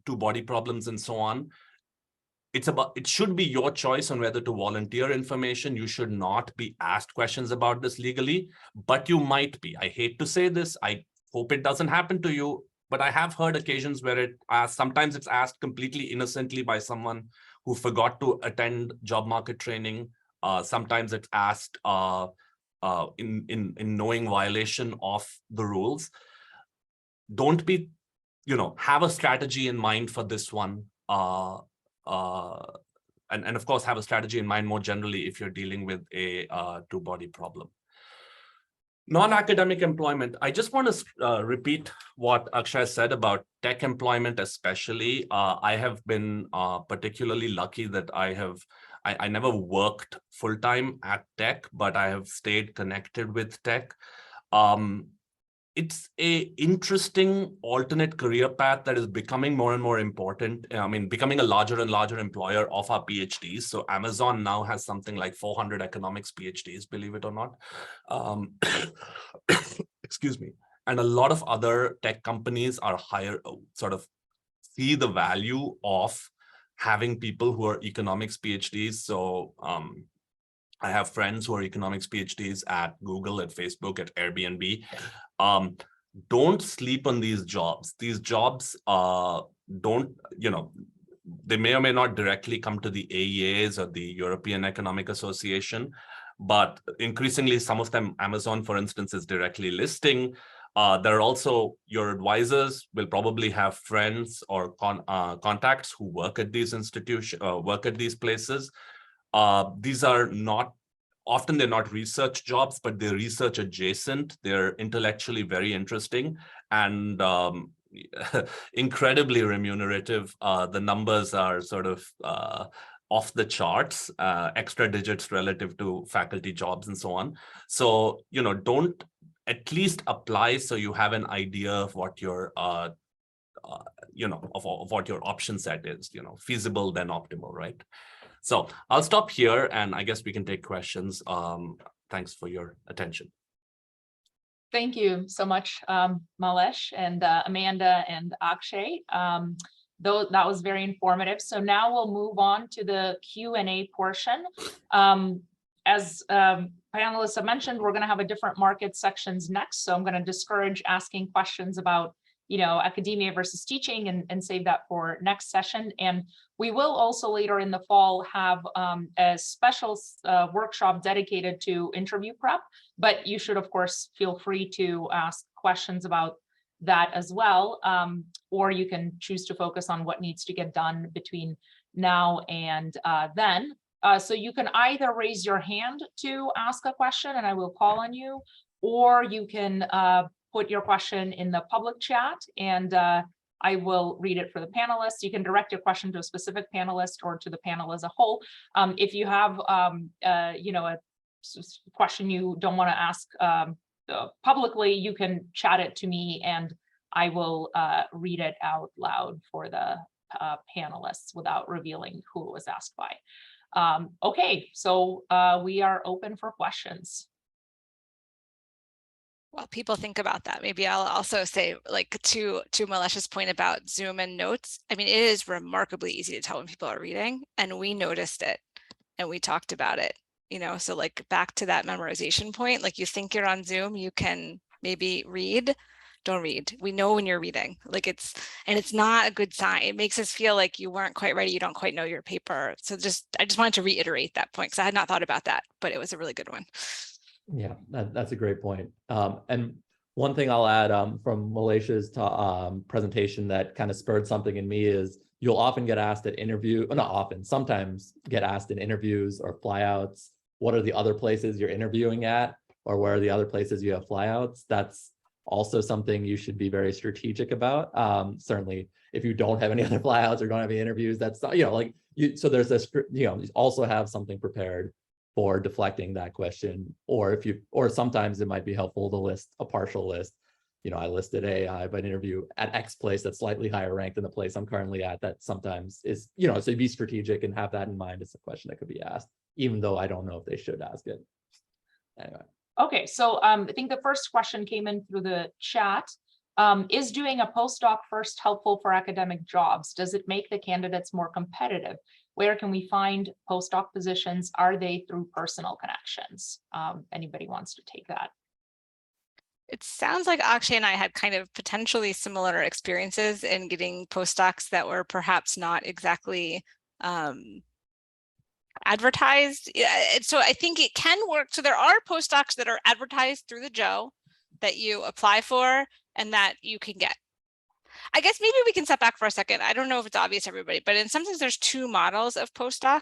two body problems and so on. It should be your choice on whether to volunteer information. You should not be asked questions about this legally, but you might be. I hate to say this. I hope it doesn't happen to you, but I have heard occasions where sometimes it's asked completely innocently by someone who forgot to attend job market training. Sometimes it's asked in knowing violation of the rules. Don't be, have a strategy in mind for this one. And of course, have a strategy in mind more generally if you're dealing with a two-body problem. Non-academic employment. I just want to repeat what Akshay said about tech employment, especially. I have been particularly lucky that I never worked full-time at tech, but I have stayed connected with tech. It's a interesting alternate career path that is becoming more and more important. I mean, becoming a larger and larger employer of our PhDs. So Amazon now has something like 400 economics PhDs, believe it or not. Excuse me. And a lot of other tech companies are sort of see the value of having people who are economics PhDs. So I have friends who are economics PhDs at Google, at Facebook, at Airbnb. Don't sleep on these jobs. These jobs don't, they may or may not directly come to the AEAs or the European Economic Association, but increasingly some of them, Amazon, for instance, is directly listing. There are also your advisors will probably have friends or contacts who work at these institutions, work at these places. These are not, often they're not research jobs, but they're research adjacent. They're intellectually very interesting and incredibly remunerative. The numbers are sort of off the charts, extra digits relative to faculty jobs and so on. So, don't at least apply so you have an idea of what your of what your option set is, feasible then optimal, right? So I'll stop here and I guess we can take questions. Thanks for your attention. Thank you so much, Malesh and Amanda and Akshay. Though that was very informative. So now we'll move on to the Q&A portion. As panelists have mentioned, we're going to have a different market sections next. So I'm going to discourage asking questions about academia versus teaching and save that for next session. And we will also later in the fall have a special workshop dedicated to interview prep, but you should of course feel free to ask questions about that as well. Or you can choose to focus on what needs to get done between now and then. So you can either raise your hand to ask a question and I will call on you, or you can put your question in the public chat and I will read it for the panelists. You can direct your question to a specific panelist or to the panel as a whole. If you have, a question you don't want to ask publicly, you can chat it to me and I will read it out loud for the panelists without revealing who it was asked by. Okay, so we are open for questions. While people think about that, maybe I'll also say, like, to Malesh's point about Zoom and notes, I mean, it is remarkably easy to tell when people are reading, and we noticed it and we talked about it, you know, so like back to that memorization point, like you think you're on Zoom, you can maybe read, don't read. We know when you're reading, like it's not a good sign. It makes us feel like you weren't quite ready. You don't quite know your paper. So I just wanted to reiterate that point because I had not thought about that, but it was a really good one. Yeah, that's a great point. And one thing I'll add from Malaysia's presentation that kind of spurred something in me is you'll often get asked at not often, sometimes get asked in interviews or flyouts, what are the other places you're interviewing at, or where are the other places you have flyouts? That's also something you should be very strategic about. Certainly, if you don't have any other flyouts or don't have any interviews, that's, so there's this, you also have something prepared for deflecting that question, or sometimes it might be helpful to list a partial list. I listed I have an interview at X place that's slightly higher ranked than the place I'm currently at. That sometimes is, so be strategic and have that in mind. It's a question that could be asked, even though I don't know if they should ask it. Anyway. Okay, so I think the first question came in through the chat. Is doing a postdoc first helpful for academic jobs? Does it make the candidates more competitive? Where can we find postdoc positions? Are they through personal connections? Anybody wants to take that? It sounds like Akshay and I had kind of potentially similar experiences in getting postdocs that were perhaps not exactly advertised. So I think it can work. So there are postdocs that are advertised through the Joe that you apply for and that you can get. I guess maybe we can step back for a second. I don't know if it's obvious to everybody, but in some sense, there's two models of postdoc.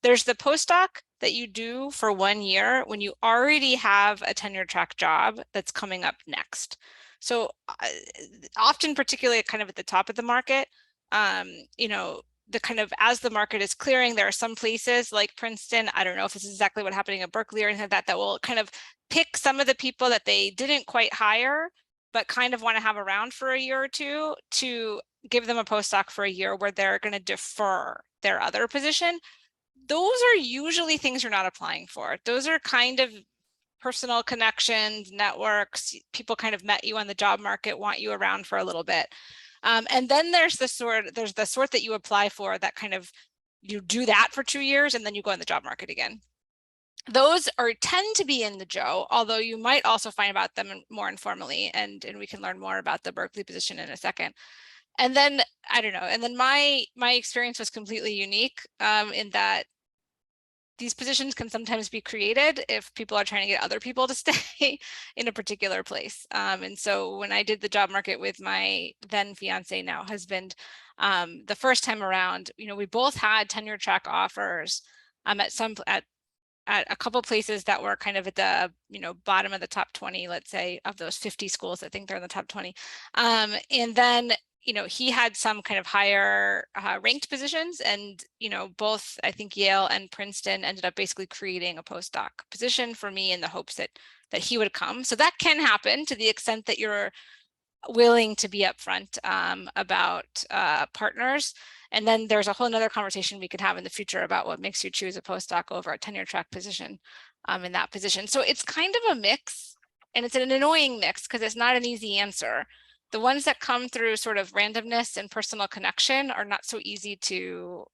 There's the postdoc that you do for 1 year when you already have a tenure track job that's coming up next. So often, particularly kind of at the top of the market, the kind of as the market is clearing, there are some places like Princeton, I don't know if this is exactly what happening at Berkeley or anything like that, that will kind of pick some of the people that they didn't quite hire, but kind of want to have around for a year or two to give them a postdoc for a year where they're going to defer their other position. Those are usually things you're not applying for. Those are kind of personal connections, networks, people kind of met you on the job market, want you around for a little bit. And then there's the sort that you apply for that kind of, you do that for 2 years and then you go in the job market again. Those tend to be in the Joe, although you might also find about them more informally, and we can learn more about the Berkeley position in a second. And then, I don't know, and then my experience was completely unique in that these positions can sometimes be created if people are trying to get other people to stay in a particular place. And so when I did the job market with my then fiance, now husband, the first time around, we both had tenure track offers at a couple places that were kind of at the bottom of the top 20, let's say, of those 50 schools. I think they're in the top 20. And then he had some kind of higher ranked positions, and both I think Yale and Princeton ended up basically creating a postdoc position for me in the hopes that he would come. So that can happen to the extent that you're willing to be upfront about partners. And then there's a whole nother conversation we could have in the future about what makes you choose a postdoc over a tenure track position in that position. So it's kind of a mix, and it's an annoying mix because it's not an easy answer. The ones that come through sort of randomness and personal connection are not so easy to,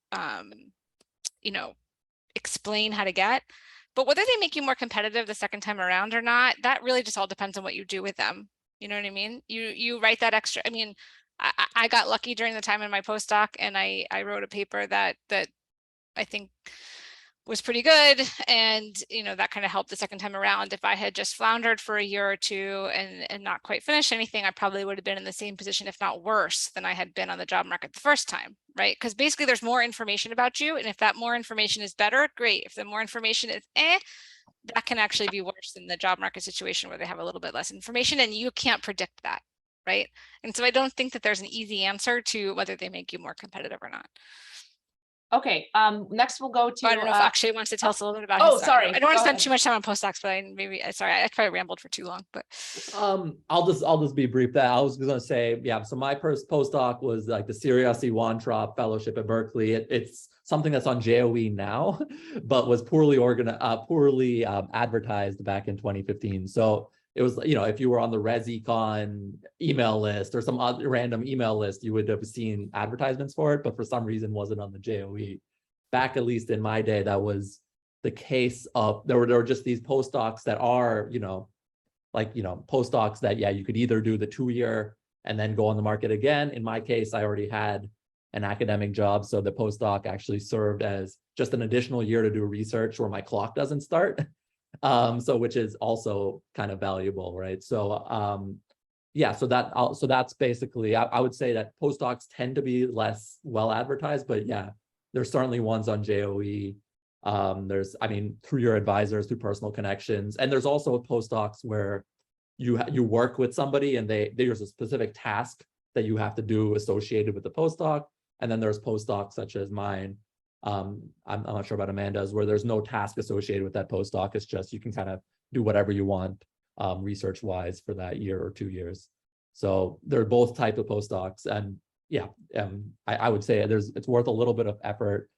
explain how to get. But whether they make you more competitive the second time around or not, that really just all depends on what you do with them. You know what I mean? You write that extra. I mean, I got lucky during the time in my postdoc, and I wrote a paper that I think was pretty good, and that kind of helped the second time around. If I had just floundered for a year or two and not quite finished anything, I probably would have been in the same position, if not worse, than I had been on the job market the first time, right? Because basically there's more information about you, and if that more information is better, great. If the more information is that can actually be worse than the job market situation where they have a little bit less information, and you can't predict that, right? And so I don't think that there's an easy answer to whether they make you more competitive or not. Okay, next we'll go to. I don't know if Akshay wants to tell us a little bit about his. Sorry. I don't want to spend too much time on postdocs, but I probably rambled for too long. But I'll just be brief. That I was going to say, yeah. So my first postdoc was like the Siriussi Weintraub Fellowship at Berkeley. It's something that's on JOE now, but was poorly advertised back in 2015. So it was, if you were on the ResEcon email list or some other random email list, you would have seen advertisements for it, but for some reason wasn't on the JOE back at least in my day, that was the case of there were just these postdocs that are, postdocs that, yeah, you could either do the 2-year and then go on the market again. In my case, I already had an academic job, so the postdoc actually served as just an additional year to do research where my clock doesn't start. So which is also kind of valuable, right? So yeah, so that's basically, I would say that postdocs tend to be less well advertised, but yeah, there's certainly ones on JOE. There's, I mean, through your advisors, through personal connections, and there's also postdocs where you work with somebody and there's a specific task that you have to do associated with the postdoc. And then there's postdocs such as mine. I'm not sure about Amanda's, where there's no task associated with that postdoc. It's just you can kind of do whatever you want research wise for that year or 2 years. So they're both types of postdocs, and yeah, I would say it's worth a little bit of effort.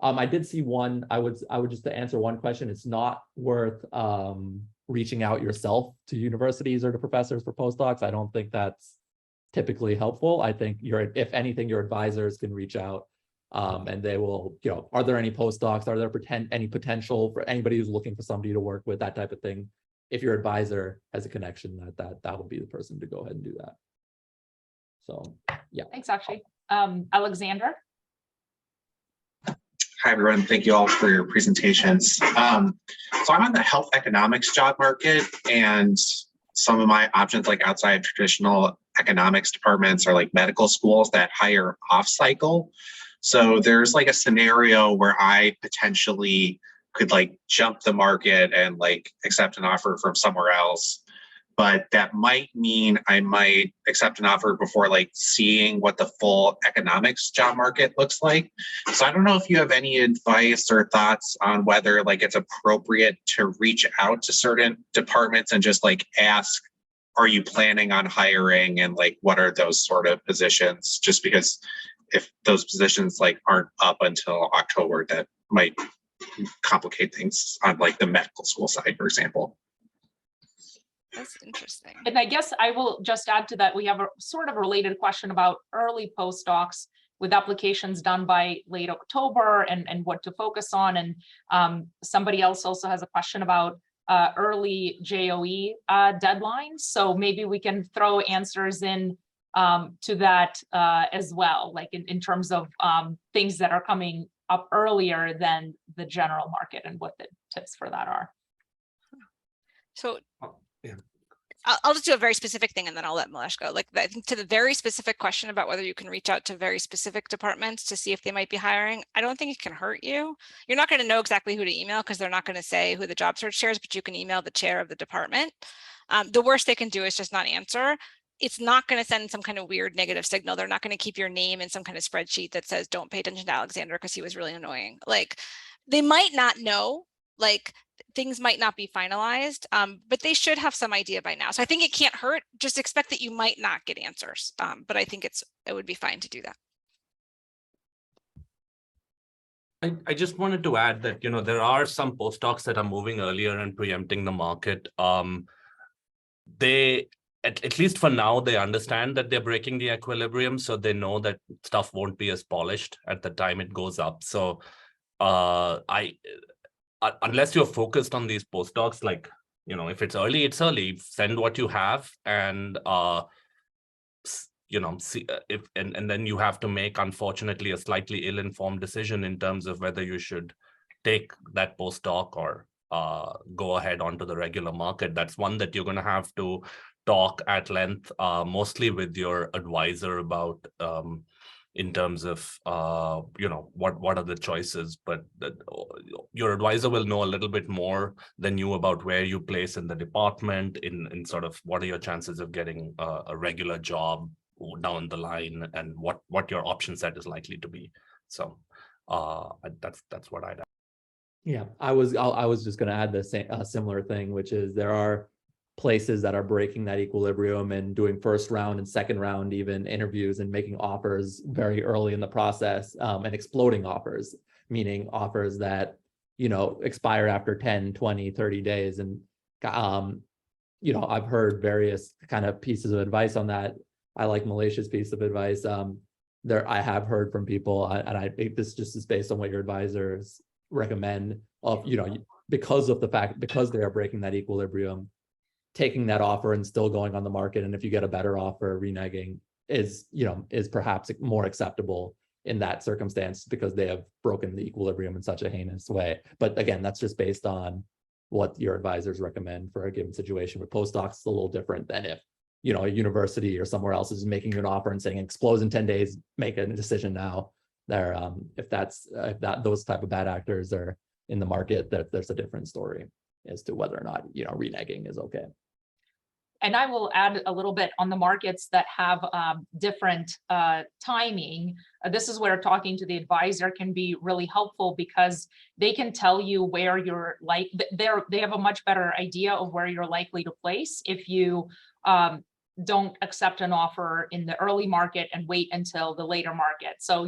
I did see one. I would just, to answer one question, it's not worth reaching out yourself to universities or to professors for postdocs. I don't think that's typically helpful. I think if anything, your advisors can reach out and they will, are there any postdocs? Are there any potential for anybody who's looking for somebody to work with, that type of thing? If your advisor has a connection, that would be the person to go ahead and do that. So yeah. Thanks, Akshay. Alexander. Hi, everyone. Thank you all for your presentations. So I'm on the health economics job market, and some of my options, like outside traditional economics departments, are like medical schools that hire off cycle. So there's like a scenario where I potentially could like jump the market and like accept an offer from somewhere else. But that might mean I might accept an offer before like seeing what the full economics job market looks like. So I don't know if you have any advice or thoughts on whether like it's appropriate to reach out to certain departments and just like ask, are you planning on hiring, and like what are those sort of positions? Just because if those positions like aren't up until October, that might complicate things on like the medical school side, for example. That's interesting. And I guess I will just add to that, we have a sort of related question about early postdocs with applications done by late October and what to focus on. And somebody else also has a question about early JOE deadlines. So maybe we can throw answers in to that as well, like in terms of things that are coming up earlier than the general market and what the tips for that are. So yeah. I'll just do a very specific thing and then I'll let Milesh go. Like, I think to the very specific question about whether you can reach out to very specific departments to see if they might be hiring, I don't think it can hurt you. You're not going to know exactly who to email because they're not going to say who the job search chair is, but you can email the chair of the department. The worst they can do is just not answer. It's not going to send some kind of weird negative signal. They're not going to keep your name in some kind of spreadsheet that says, don't pay attention to Alexander because he was really annoying. Like, they might not know, like, things might not be finalized, but they should have some idea by now. So I think it can't hurt. Just expect that you might not get answers, but I think it would be fine to do that. I just wanted to add that, there are some postdocs that are moving earlier and preempting the market. They, at least for now, they understand that they're breaking the equilibrium, so they know that stuff won't be as polished at the time it goes up. So unless you're focused on these postdocs, like, if it's early, it's early. Send what you have, and see and then you have to make, unfortunately, a slightly ill-informed decision in terms of whether you should take that postdoc or go ahead onto the regular market. That's one that you're going to have to talk at length, mostly with your advisor about, in terms of, what are the choices, but your advisor will know a little bit more than you about where you place in the department, in sort of what are your chances of getting a regular job down the line, and what your option set is likely to be. So that's what I'd add. Yeah, I was just going to add the same similar thing, which is there are places that are breaking that equilibrium and doing first round and second round even interviews and making offers very early in the process, and exploding offers, meaning offers that expire after 10, 20, 30 days. And I've heard various kind of pieces of advice on that. I like Malaysia's piece of advice. I have heard from people, and I think this just is based on what your advisors recommend of, because they are breaking that equilibrium, taking that offer and still going on the market. And if you get a better offer, reneging is perhaps more acceptable in that circumstance because they have broken the equilibrium in such a heinous way. But again, that's just based on what your advisors recommend for a given situation. With postdocs, it's a little different than if, a university or somewhere else is making you an offer and saying explodes in 10 days, make a decision now. There, if those type of bad actors are in the market, there's a different story as to whether or not, reneging is okay. And I will add a little bit on the markets that have different timing. This is where talking to the advisor can be really helpful because they can tell you where you're they have a much better idea of where you're likely to place if you don't accept an offer in the early market and wait until the later market. So,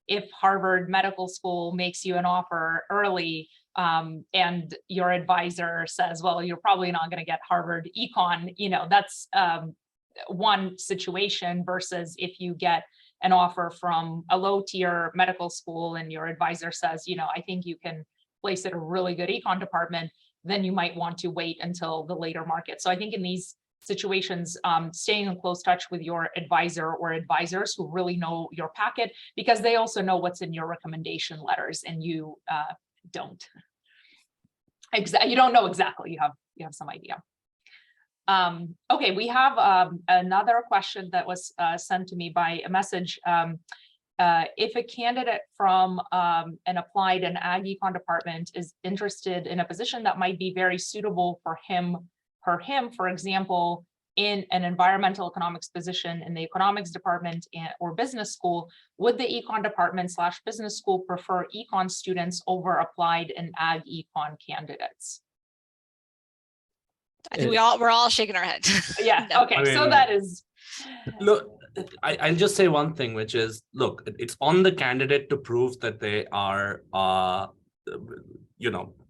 if Harvard Medical School makes you an offer early, and your advisor says, well, you're probably not going to get Harvard Econ, that's one situation versus if you get an offer from a low tier medical school and your advisor says, I think you can place at a really good econ department, then you might want to wait until the later market. So I think in these situations, staying in close touch with your advisor or advisors who really know your packet, because they also know what's in your recommendation letters and you don't. You don't know exactly, you have some idea. Okay, we have another question that was sent to me by a message. If a candidate from an applied and ag econ department is interested in a position that might be very suitable for him, for example, in an environmental economics position in the economics department or business school, would the econ department / business school prefer econ students over applied and ag econ candidates? I think we're all shaking our heads. Yeah. No. Okay. So that is. Look, I'll just say one thing, which is, look, it's on the candidate to prove that they are,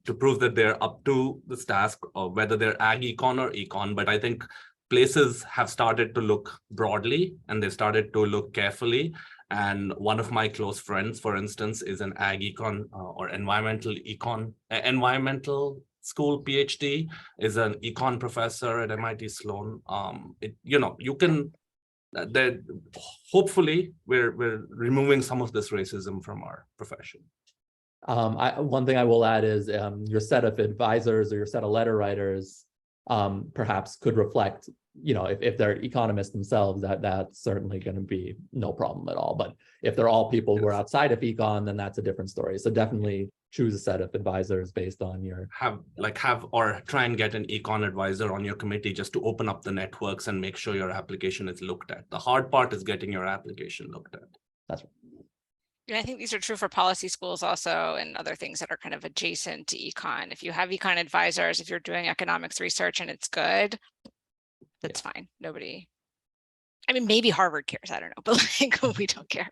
to prove that they're up to this task, or whether they're ag econ or econ. But I think places have started to look broadly and they started to look carefully. And one of my close friends, for instance, is an ag econ or environmental school PhD, is an econ professor at MIT Sloan. You can, hopefully we're removing some of this racism from our profession. One thing I will add is your set of advisors or your set of letter writers perhaps could reflect, if they're economists themselves, that's certainly going to be no problem at all. But if they're all people who are outside of econ, then that's a different story. So definitely choose a set of advisors based on your or try and get an econ advisor on your committee just to open up the networks and make sure your application is looked at. The hard part is getting your application looked at. That's right. And I think these are true for policy schools also and other things that are kind of adjacent to econ. If you have econ advisors, if you're doing economics research and it's good, that's fine. Nobody, maybe Harvard cares, I don't know, but we don't care.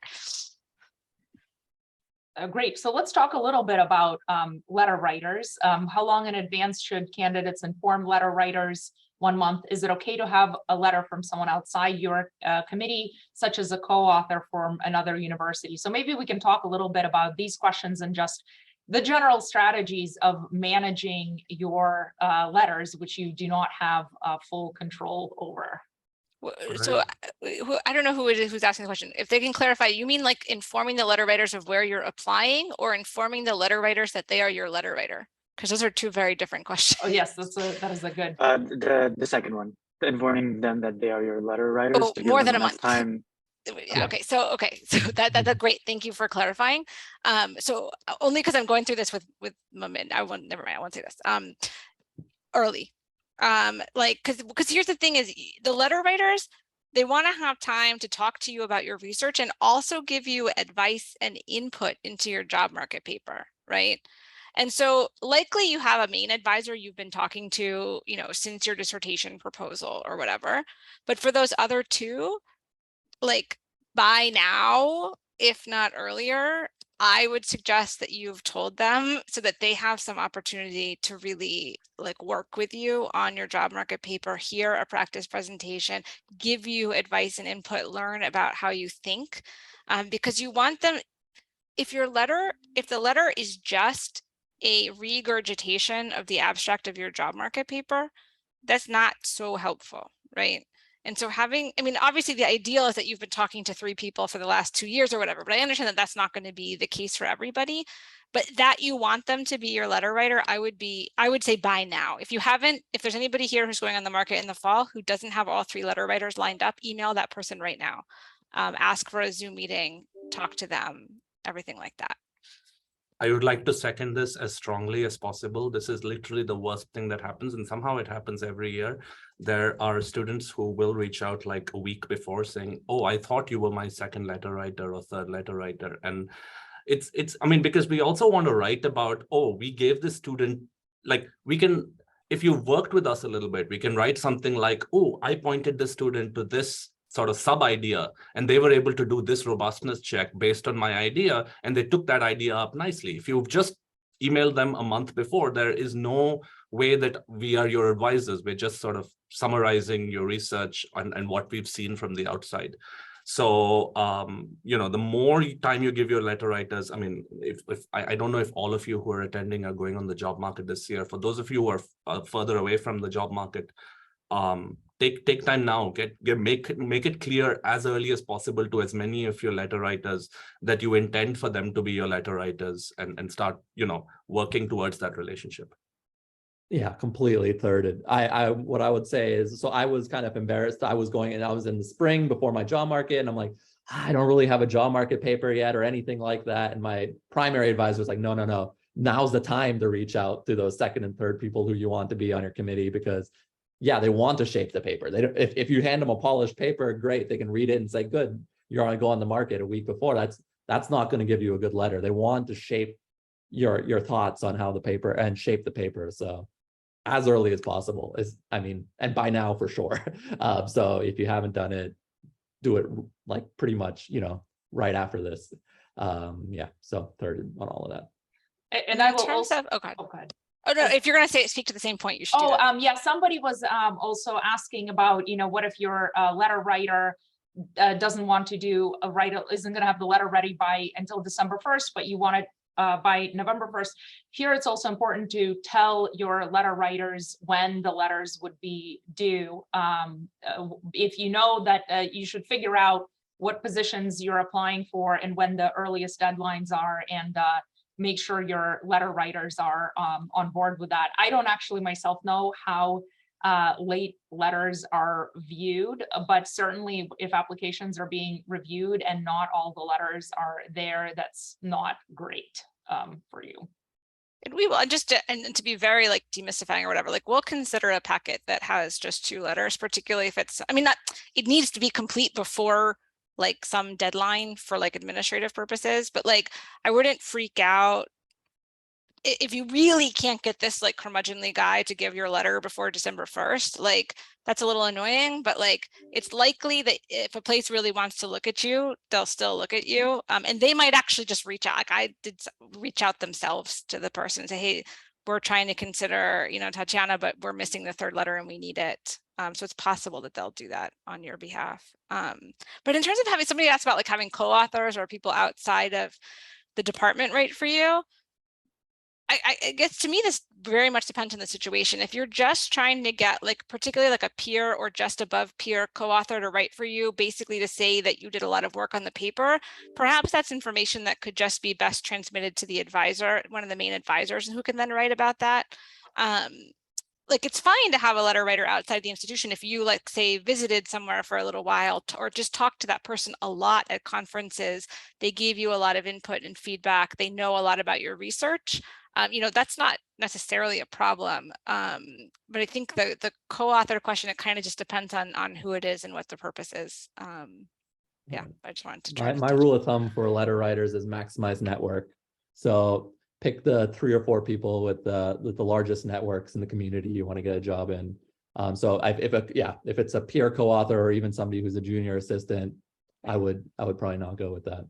Great. So let's talk a little bit about letter writers. How long in advance should candidates inform letter writers? 1 month. Is it okay to have a letter from someone outside your committee, such as a co-author from another university? So maybe we can talk a little bit about these questions and just the general strategies of managing your letters, which you do not have full control over. So I don't know who it is who's asking the question. If they can clarify, you mean like informing the letter writers of where you're applying, or informing the letter writers that they are your letter writer? Because those are two very different questions. Oh yes, that is a good. The second one, informing them that they are your letter writers. Oh, to more than a month. Time. Yeah. Okay. So that's great. Thank you for clarifying. So only because I'm going through this with Momin, never mind. I won't say this. Early. Because here's the thing is the letter writers, they want to have time to talk to you about your research and also give you advice and input into your job market paper, right? And so likely you have a main advisor you've been talking to, since your dissertation proposal or whatever. But for those other two, like by now, if not earlier, I would suggest that you've told them so that they have some opportunity to really like work with you on your job market paper, hear a practice presentation, give you advice and input, learn about how you think, because you want them, if the letter is just a regurgitation of the abstract of your job market paper, that's not so helpful, right? And so having, I mean, obviously the ideal is that you've been talking to 3 people for the last 2 years or whatever, but I understand that that's not going to be the case for everybody, but that you want them to be your letter writer, I would say buy now. If there's anybody here who's going on the market in the fall who doesn't have all 3 letter writers lined up, email that person right now. Ask for a Zoom meeting, talk to them, everything like that. I would like to second this as strongly as possible. This is literally the worst thing that happens, and somehow it happens every year. There are students who will reach out like a week before saying, oh, I thought you were my second letter writer or third letter writer. And it's I mean, because we also want to write about, oh, we gave this student, like, we can, if you've worked with us a little bit, we can write something like, oh, I pointed the student to this sort of sub idea, and they were able to do this robustness check based on my idea, and they took that idea up nicely. If you've just emailed them a month before, there is no way that we are your advisors. We're just sort of summarizing your research and what we've seen from the outside. So, you know, the more time you give your letter writers, I mean, if I don't know if all of you who are attending are going on the job market this year. For those of you who are further away from the job market, take time now, make it clear as early as possible to as many of your letter writers that you intend for them to be your letter writers, and start, you know, working towards that relationship. Yeah, completely thirded. What I would say is, so I was kind of embarrassed. I was in the spring before my job market, and I'm like, I don't really have a job market paper yet or anything like that. And my primary advisor was like, no, now's the time to reach out to those second and third people who you want to be on your committee, because yeah, they want to shape the paper. They don't, if you hand them a polished paper, great, they can read it and say, good, you're going to go on the market a week before. That's not going to give you a good letter. They want to shape your thoughts on how the paper and shape the paper. So as early as possible is, I mean, and by now for sure. So if you haven't done it, do it like pretty much, you know, right after this. Yeah, so third on all of that. And I will terms also, of, oh God. oh, go ahead. Oh no, if you're going to speak to the same point, you should do that. Yeah, somebody was also asking about, you know, what if your letter writer doesn't want to do isn't going to have the letter ready until December 1st, but you want it by November 1st. Here, it's also important to tell your letter writers when the letters would be due. If you know that you should figure out what positions you're applying for and when the earliest deadlines are, and make sure your letter writers are on board with that. I don't actually myself know how late letters are viewed, but certainly if applications are being reviewed and not all the letters are there, that's not great for you. And we will, and to be very like demystifying or whatever, like we'll consider a packet that has just 2 letters, particularly if it's, I mean, it needs to be complete before like some deadline for like administrative purposes, but like I wouldn't freak out if you really can't get this like curmudgeonly guy to give your letter before December 1st. Like that's a little annoying, but like it's likely that if a place really wants to look at you, they'll still look at you, and they might actually just reach out. Like I did reach out themselves to the person and say, hey, we're trying to consider, you know, Tatiana, but we're missing the 3rd letter and we need it. So it's possible that they'll do that on your behalf. But in terms of having, somebody asked about like having co-authors or people outside of the department write for you, I guess to me, this very much depends on the situation. If you're just trying to get like, particularly like a peer or just above peer co-author to write for you, basically to say that you did a lot of work on the paper, perhaps that's information that could just be best transmitted to the advisor, one of the main advisors, who can then write about that. Like it's fine to have a letter writer outside the institution if you, like, say, visited somewhere for a little while or just talked to that person a lot at conferences. They gave you a lot of input and feedback. They know a lot about your research. You know, that's not necessarily a problem. But I think the co-author question, it kind of just depends on who it is and what the purpose is. Yeah, I just wanted to try. My rule of thumb for letter writers is maximize network. So pick the 3 or 4 people with the largest networks in the community you want to get a job in. So if it's a peer co-author or even somebody who's a junior assistant, I would probably not go with that.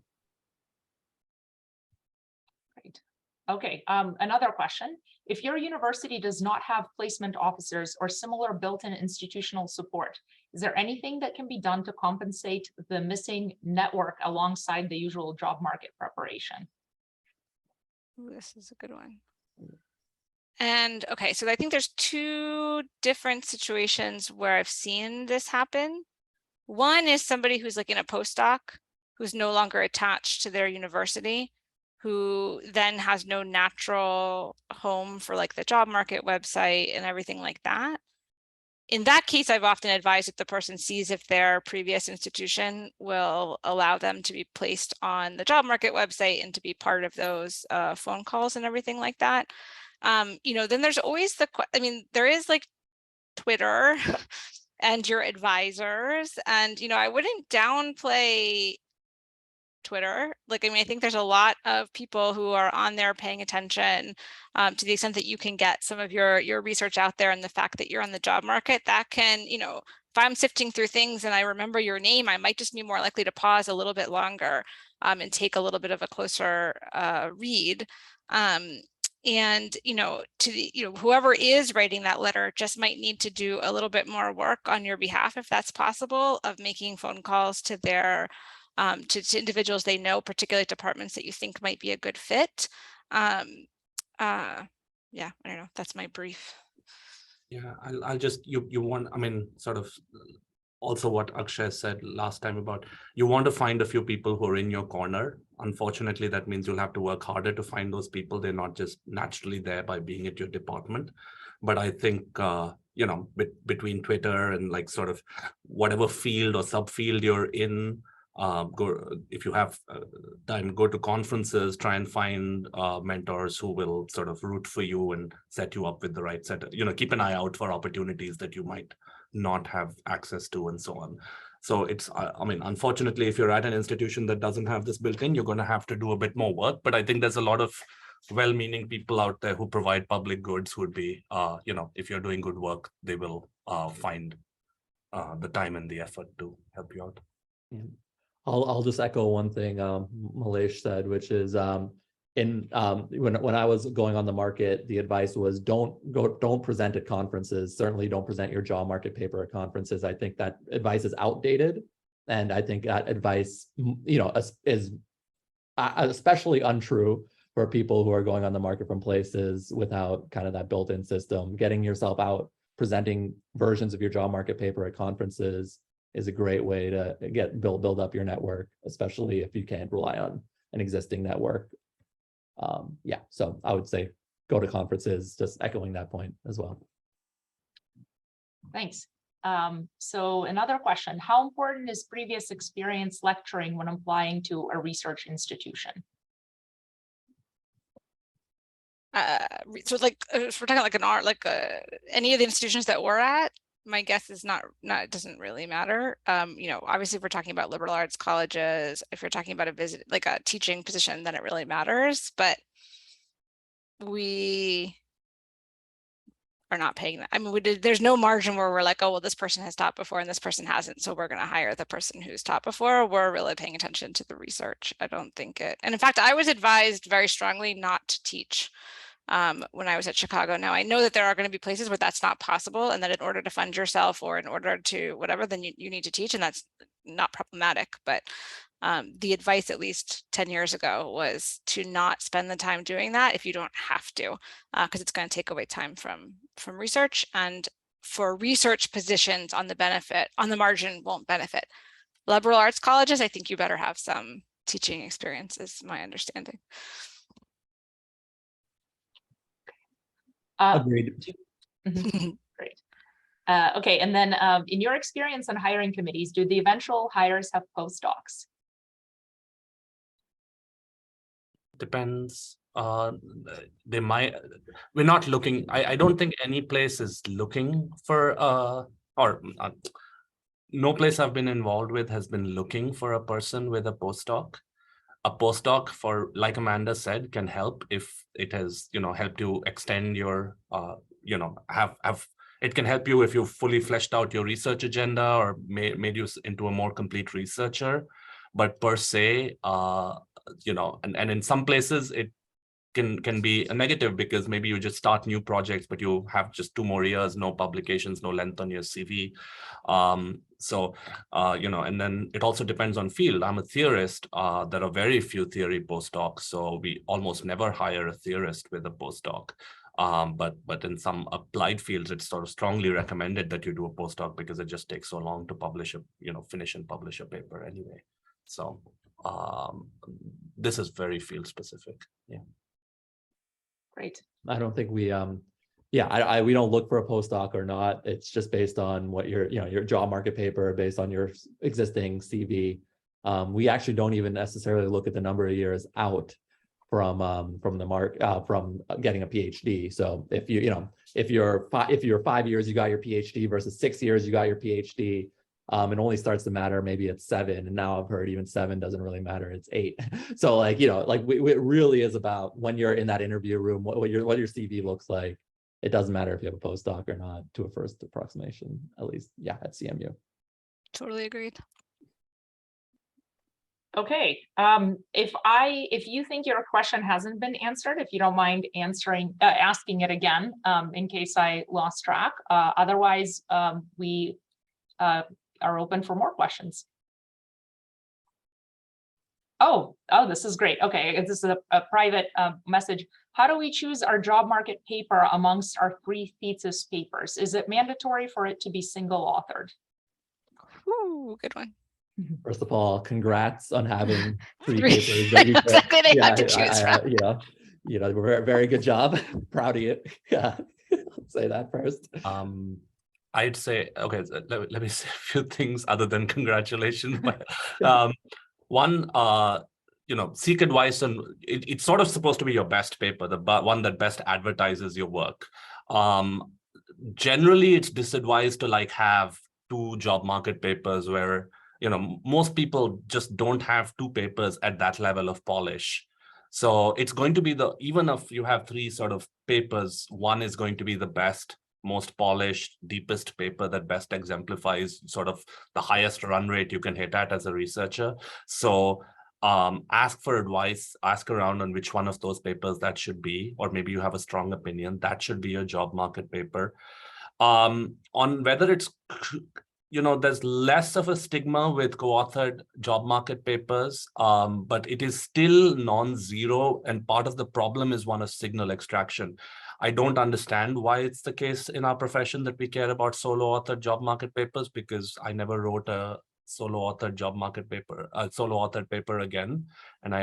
Okay, another question. If your university does not have placement officers or similar built-in institutional support, is there anything that can be done to compensate the missing network alongside the usual job market preparation? Ooh, this is a good one. And okay, so I think there's two different situations where I've seen this happen. One is somebody who's like in a postdoc, who's no longer attached to their university, who then has no natural home for like the job market website and everything like that. In that case, I've often advised if the person sees if their previous institution will allow them to be placed on the job market website and to be part of those phone calls and everything like that. You know, then there's always I mean, there is like Twitter and your advisors, and, you know, I wouldn't downplay Twitter. Like, I mean, I think there's a lot of people who are on there paying attention to the extent that you can get some of your research out there, and the fact that you're on the job market, that can, you know, if I'm sifting through things and I remember your name, I might just be more likely to pause a little bit longer and take a little bit of a closer read. And, you know, whoever is writing that letter just might need to do a little bit more work on your behalf, if that's possible, of making phone calls to their to individuals they know, particularly departments that you think might be a good fit. Yeah, I don't know. That's my brief. Yeah, I'll just, you want, I mean, sort of also what Akshay said last time about, you want to find a few people who are in your corner. Unfortunately, that means you'll have to work harder to find those people. They're not just naturally there by being at your department. But I think, you know, between Twitter and like sort of whatever field or subfield you're in, if you have time, go to conferences, try and find mentors who will sort of root for you and set you up with the right set, you know, keep an eye out for opportunities that you might not have access to and so on. So it's, I mean, unfortunately, if you're at an institution that doesn't have this built in, you're going to have to do a bit more work. But I think there's a lot of well-meaning people out there who provide public goods who would be, you know, if you're doing good work, they will find the time and the effort to help you out. Yeah. I'll just echo one thing Malesh said, which is when I was going on the market, the advice was don't present at conferences. Certainly don't present your job market paper at conferences. I think that advice is outdated, and I think that advice, you know, is especially untrue for people who are going on the market from places without kind of that built-in system. Getting yourself out, presenting versions of your job market paper at conferences is a great way to build up your network, especially if you can't rely on an existing network. Yeah, so I would say go to conferences, just echoing that point as well. Thanks. So another question, how important is previous experience lecturing when applying to a research institution? So like, if we're talking like an art, like any of the institutions that we're at, my guess is not, it doesn't really matter. You know, obviously if we're talking about liberal arts colleges, if you're talking about a visit, like a teaching position, then it really matters, but we are not paying that. I mean, there's no margin where we're like, oh, well, this person has taught before and this person hasn't, so we're going to hire the person who's taught before. We're really paying attention to the research. I don't think it, and in fact, I was advised very strongly not to teach when I was at Chicago. Now I know that there are going to be places where that's not possible, and that in order to fund yourself or in order to whatever, then you need to teach, and that's not problematic. But the advice, at least 10 years ago, was to not spend the time doing that if you don't have to, because it's going to take away time from research, and for research positions on the margin won't benefit. Liberal arts colleges, I think you better have some teaching experience, is my understanding. Agreed. Great. Okay, and then in your experience on hiring committees, do the eventual hires have postdocs? Depends. They might, we're not looking, I don't think any place is looking for no place I've been involved with has been looking for a person with a postdoc. A postdoc, for like Amanda said, can help if it has, you know, helped you extend your, you know, it can help you if you've fully fleshed out your research agenda or made you into a more complete researcher. But per se, you know, and in some places can be a negative because maybe you just start new projects, but you have just 2 more years, no publications, no length on your CV. And then it also depends on field. I'm a theorist. There are very few theory postdocs, so we almost never hire a theorist with a postdoc. But in some applied fields, it's sort of strongly recommended that you do a postdoc because it just takes so long to publish finish and publish a paper anyway. So this is very field specific. Yeah. Great. I don't think we we don't look for a postdoc or not. It's just based on what your job market paper, based on your existing CV. We actually don't even necessarily look at the number of years out from getting a PhD. So if you're 5 years you got your PhD versus 6 years you got your PhD, it only starts to matter maybe it's 7, and now I've heard even 7 doesn't really matter, it's 8. So it really is about when you're in that interview room, what your CV looks like. It doesn't matter if you have a postdoc or not, to a first approximation, at least at CMU. Totally agreed. Okay, if you think your question hasn't been answered, if you don't mind asking it again, in case I lost track. Otherwise, we are open for more questions. Oh, this is great. Okay, this is a private message. How do we choose our job market paper amongst our 3 thesis papers? Is it mandatory for it to be single authored? Ooh, good one. First of all, congrats on having 3 3. papers that you Exactly, they had to choose from. Very good job. Proud of you. Yeah, say that first. I'd say, okay, let me say a few things other than congratulations. But one, seek advice on, it's sort of supposed to be your best paper, the one that best advertises your work. Generally, it's disadvised to have 2 job market papers where, most people just don't have 2 papers at that level of polish. So it's going to be even if you have 3 sort of papers, one is going to be the best, most polished, deepest paper that best exemplifies sort of the highest run rate you can hit at as a researcher. So ask for advice, ask around on which one of those papers that should be, or maybe you have a strong opinion, that should be your job market paper. On whether it's, there's less of a stigma with co-authored job market papers, but it is still non-zero, and part of the problem is one of signal extraction. I don't understand why it's the case in our profession that we care about solo authored job market papers, because I never wrote a solo authored job market paper, a solo authored paper again. And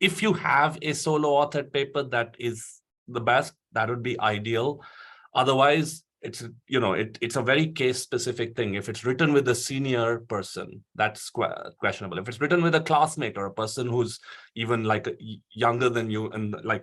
if you have a solo authored paper that is the best, that would be ideal. Otherwise, it's a very case specific thing. If it's written with a senior person, that's questionable. If it's written with a classmate or a person who's even younger than you and a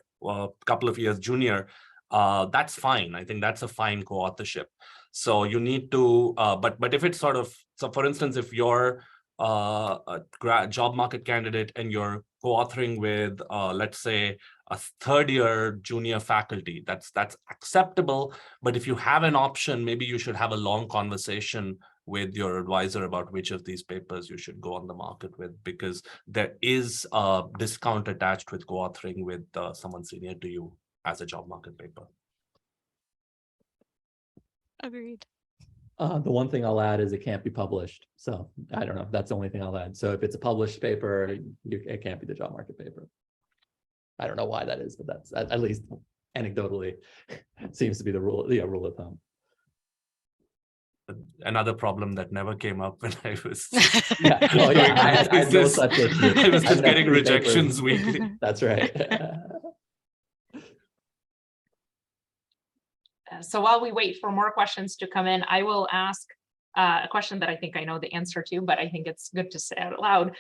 couple of years junior, that's fine. I think that's a fine co-authorship. So you need to, but if it's sort of, so for instance, if you're a job market candidate and you're co-authoring with, let's say, a 3rd-year junior faculty, that's acceptable. But if you have an option, maybe you should have a long conversation with your advisor about which of these papers you should go on the market with, because there is a discount attached with co-authoring with someone senior to you as a job market paper. Agreed. The one thing I'll add is it can't be published. So I don't know. That's the only thing I'll add. So if it's a published paper, it can't be the job market paper. I don't know why that is, but that's at least anecdotally seems to be the rule of thumb. Another problem that never came up when I was I know such issue. I was just getting rejections weekly. That's right. So while we wait for more questions to come in, I will ask a question that I think I know the answer to, but I think it's good to say out loud.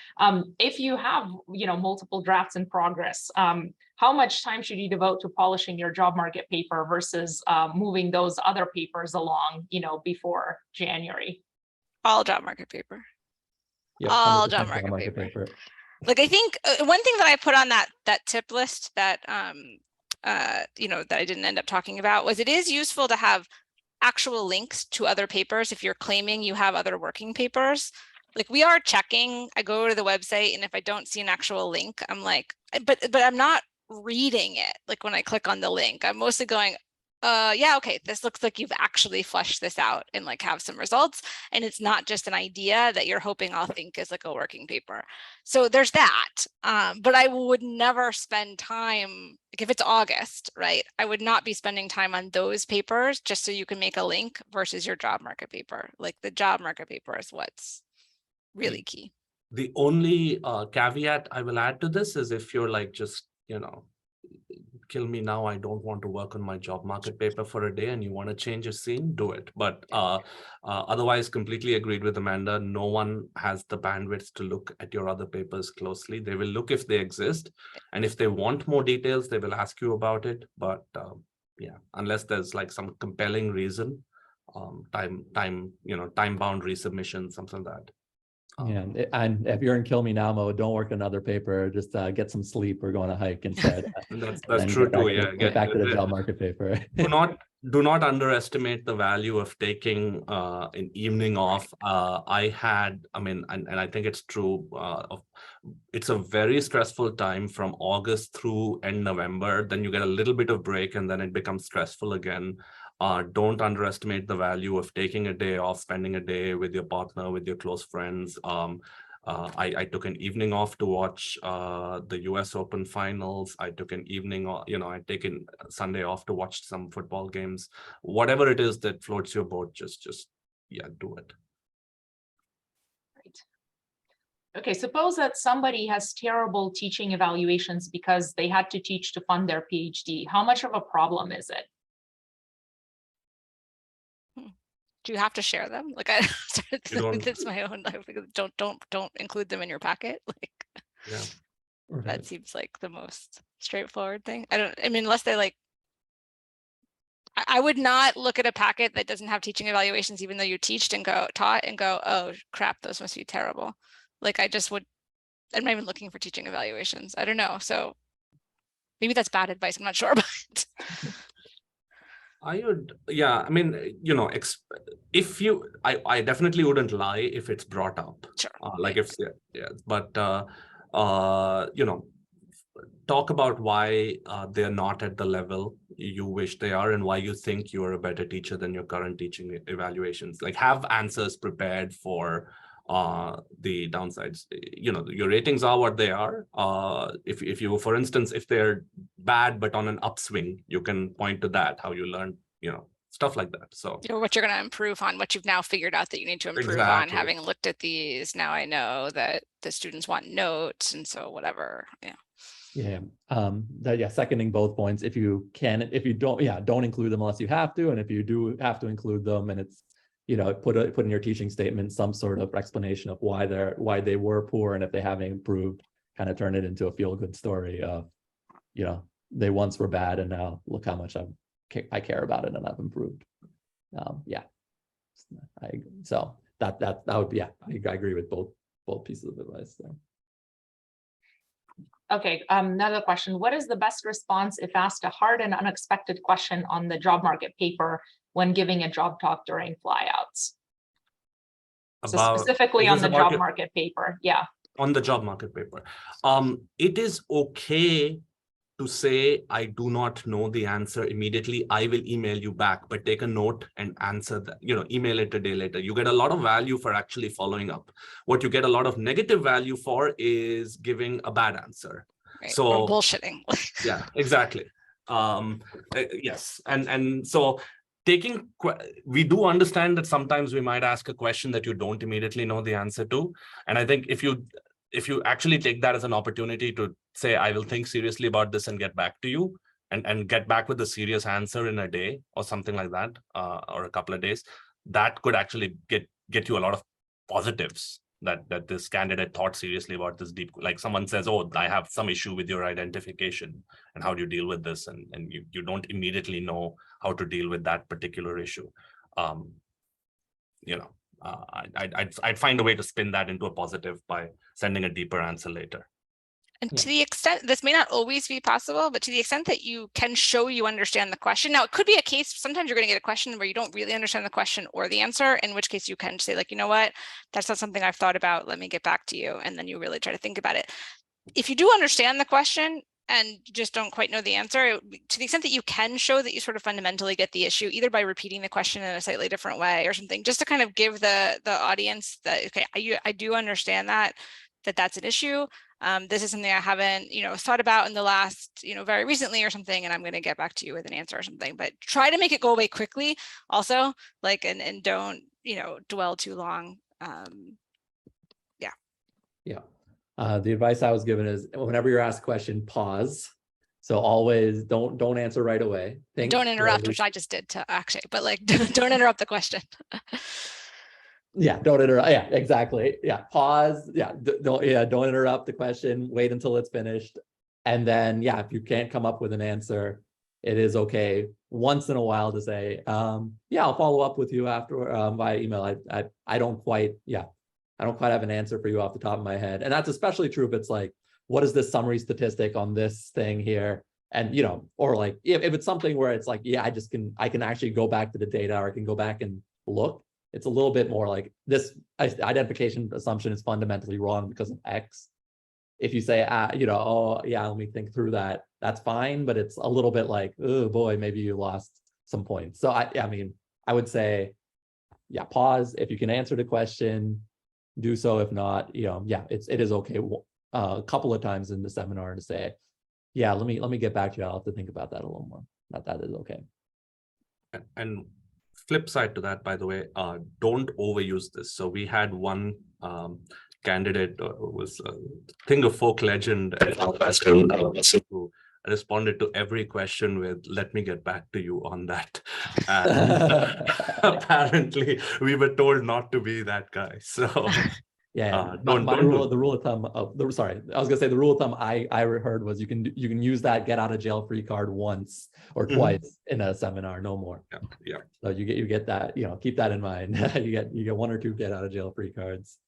If you have, multiple drafts in progress, how much time should you devote to polishing your job market paper versus moving those other papers along, before January? All job market paper. Yep, all job market paper. I think one thing that I put on that tip list that that I didn't end up talking about was it is useful to have actual links to other papers if you're claiming you have other working papers. Like we are checking, I go to the website and if I don't see an actual link, I'm like, but I'm not reading it. Like when I click on the link, I'm mostly going, yeah, okay, this looks like you've actually fleshed this out and like have some results. And it's not just an idea that you're hoping I'll think is like a working paper. So there's that. But I would never spend time, like if it's August, right? I would not be spending time on those papers just so you can make a link versus your job market paper. Like the job market paper is what's really key. The only caveat I will add to this is if you're like, just, kill me now, I don't want to work on my job market paper for a day and you want to change your scene, do it. But otherwise, completely agreed with Amanda. No one has the bandwidth to look at your other papers closely. They will look if they exist. And if they want more details, they will ask you about it. But yeah, unless there's like some compelling reason, time-bound resubmission, something like that. Yeah, and if you're in kill me now mode, don't work another paper. Just get some sleep or go on a hike instead. That's true too. Yeah, Get back to the job market paper. do not underestimate the value of taking an evening off. I think it's true. It's a very stressful time from August through end November. Then you get a little bit of break, and then it becomes stressful again. Don't underestimate the value of taking a day off, spending a day with your partner, with your close friends. I took an evening off to watch the US Open finals. I took an evening off, I'd taken Sunday off to watch some football games. Whatever it is that floats your boat, just do it. Right. Okay, suppose that somebody has terrible teaching evaluations because they had to teach to fund their PhD. How much of a problem is it? Do you have to share them? Like that's my own. Don't include them in your packet. Like, yeah, that seems like the most straightforward thing. I mean, unless they like. I would not look at a packet that doesn't have teaching evaluations, even though you taught and go, oh crap, those must be terrible. Like I just would. I'm not even looking for teaching evaluations. I don't know. So maybe that's bad advice. I'm not sure, but. I would, yeah, I mean, if I definitely wouldn't lie if it's brought up. Sure. But talk about why they're not at the level you wish they are and why you think you are a better teacher than your current teaching evaluations. Like have answers prepared for the downsides. Your ratings are what they are. If you, for instance, if they're bad but on an upswing, you can point to that, how you learn, stuff like that. So what you're going to improve on, what you've now figured out that you need to improve on. Having looked at these, now I know that the students want notes, and so whatever. Seconding both points. If you don't include them unless you have to, and if you do have to include them, and it's put in your teaching statement some sort of explanation of why they were poor, and if they haven't improved, kind of turn it into a feel-good story of they once were bad and now look how much I care about it and I've improved. I agree with both pieces of advice there. Okay, another question. What is the best response if asked a hard and unexpected question on the job market paper when giving a job talk during flyouts? So specifically on the job market paper, yeah. On the job market paper. It is okay to say, I do not know the answer immediately. I will email you back, but take a note and answer that, email it a day later. You get a lot of value for actually following up. What you get a lot of negative value for is giving a bad answer. Right. So or bullshitting. Yeah, exactly. Yes. And so we do understand that sometimes we might ask a question that you don't immediately know the answer to. And I think if you actually take that as an opportunity to say, I will think seriously about this and get back to you, and get back with a serious answer in a day or something like that, or a couple of days, that could actually get you a lot of positives that this candidate thought seriously about this deep. Like someone says, oh, I have some issue with your identification, and how do you deal with this? And you don't immediately know how to deal with that particular issue. I'd find a way to spin that into a positive by sending a deeper answer later. And Yeah. to the extent, this may not always be possible, but to the extent that you can show you understand the question. Now, it could be a case, sometimes you're going to get a question where you don't really understand the question or the answer, in which case you can say like, you know what, that's not something I've thought about. Let me get back to you. And then you really try to think about it. If you do understand the question and just don't quite know the answer, to the extent that you can show that you sort of fundamentally get the issue, either by repeating the question in a slightly different way or something, just to kind of give the audience that, okay, I do understand that's an issue. This is something I haven't, thought about in the last, very recently or something, and I'm going to get back to you with an answer or something. But try to make it go away quickly, also, like, and don't, dwell too long. Yeah. The advice I was given is whenever you're asked a question, pause. So always don't answer right away. Think Don't interrupt, slowly. which I just did to Akshay, but like, don't interrupt the question. Yeah, don't interrupt. Yeah, exactly. Yeah, pause. Yeah, don't interrupt the question. Wait until it's finished. And then, yeah, if you can't come up with an answer, it is okay once in a while to say, yeah, I'll follow up with you after via email. I don't quite have an answer for you off the top of my head. And that's especially true if it's like, what is this summary statistic on this thing here? And, or like, if it's something where it's like, yeah, I can actually go back to the data, or I can go back and look. It's a little bit more like this identification assumption is fundamentally wrong because of X. If you say, oh yeah, let me think through that, that's fine. But it's a little bit like, oh boy, maybe you lost some points. So I would say, yeah, pause. If you can answer the question, do so. If not, it is okay a couple of times in the seminar to say, yeah, let me get back to you. I'll have to think about that a little more. That is okay. And flip side to that, by the way, don't overuse this. So we had one candidate who was a thing of folk legend who responded to every question with, let me get back to you on that. And apparently we were told not to be that guy. So yeah, the rule of thumb I heard was you can use that get out of jail free card once or twice in a seminar, no more. Yeah. So you get that, keep that in mind. you get one or two get out of jail free cards,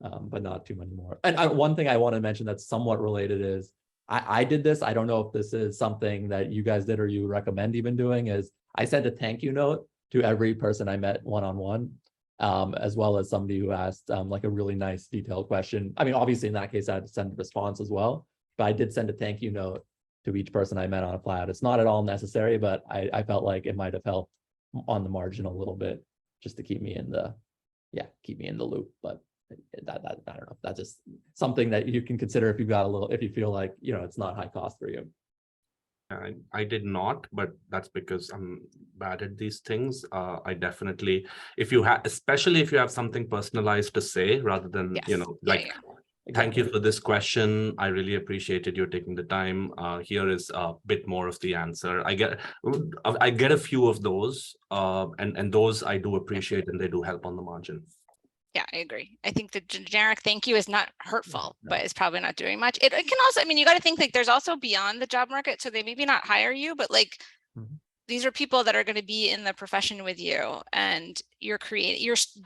but not too many more. And one thing I want to mention that's somewhat related is I did this. I don't know if this is something that you guys did or you recommend even doing, is I sent a thank you note to every person I met one-on-one. As well as somebody who asked like a really nice detailed question. I mean, obviously in that case, I had to send a response as well, but I did send a thank you note to each person I met on a flat. It's not at all necessary, but I felt like it might have helped on the margin a little bit just to keep me in the loop. But that I don't know. That's just something that you can consider if if you feel like, it's not high cost for you. I did not, but that's because I'm bad at these things. I definitely, especially if you have something personalized to say, rather than, thank you for this question. I really appreciated you taking the time. Here is a bit more of the answer. I get a few of those, and those I do appreciate, and they do help on the margin. Yeah, I agree. I think the generic thank you is not hurtful, but it's probably not doing much. It can also, you got to think like there's also beyond the job market. So they maybe not hire you, but like these are people that are going to be in the profession with you, and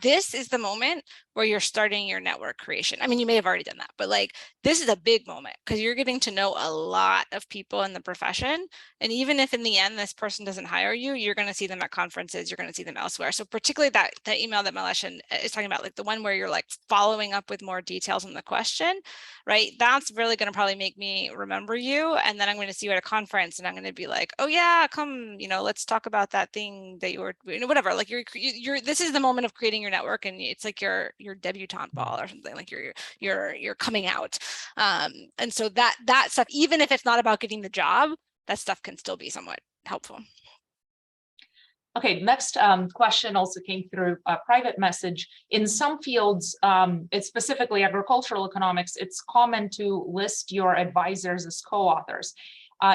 this is the moment where you're starting your network creation. I mean, you may have already done that, but like this is a big moment because you're getting to know a lot of people in the profession. And even if in the end this person doesn't hire you, you're going to see them at conferences, you're going to see them elsewhere. So particularly that email that Malesh is talking about, like the one where you're like following up with more details on the question, right? That's really going to probably make me remember you. And then I'm going to see you at a conference and I'm going to be like, oh yeah, come, let's talk about that thing that you were, whatever. Like this is the moment of creating your network, and it's like your debutante ball or something, like you're coming out. And so that stuff, even if it's not about getting the job, that stuff can still be somewhat helpful. Okay, next question also came through a private message. In some fields, it's specifically agricultural economics, it's common to list your advisors as co-authors.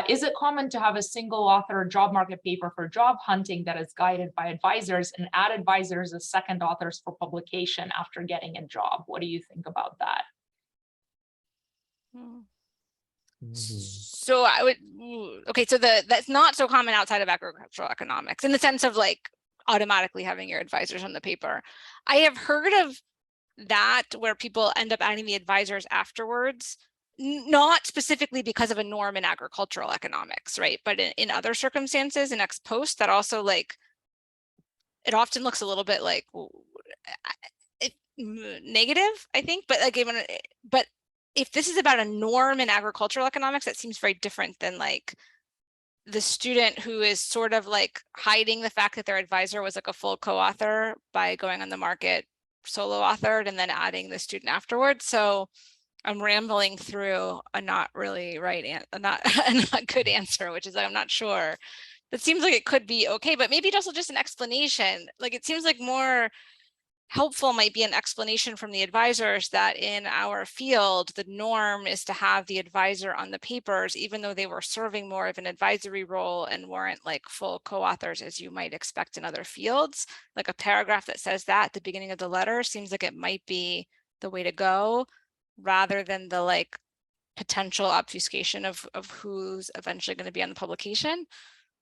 Is it common to have a single author job market paper for job hunting that is guided by advisors and add advisors as second authors for publication after getting a job? What do you think about that? So I would, okay, so that's not so common outside of agricultural economics in the sense of like automatically having your advisors on the paper. I have heard of that where people end up adding the advisors afterwards. not specifically because of a norm in agricultural economics, right? But in other circumstances in ex post, that also like, it often looks a little bit like negative, I think, but like even, but if this is about a norm in agricultural economics, that seems very different than like the student who is sort of like hiding the fact that their advisor was like a full co-author by going on the market solo authored and then adding the student afterwards. So I'm rambling through a not really right a not good answer, which is I'm not sure. That seems like it could be okay, but maybe it's also just an explanation. Like it seems like more helpful might be an explanation from the advisors that in our field, the norm is to have the advisor on the papers, even though they were serving more of an advisory role and weren't like full co-authors as you might expect in other fields. Like a paragraph that says that at the beginning of the letter seems like it might be the way to go, rather than the like potential obfuscation of who's eventually going to be on the publication.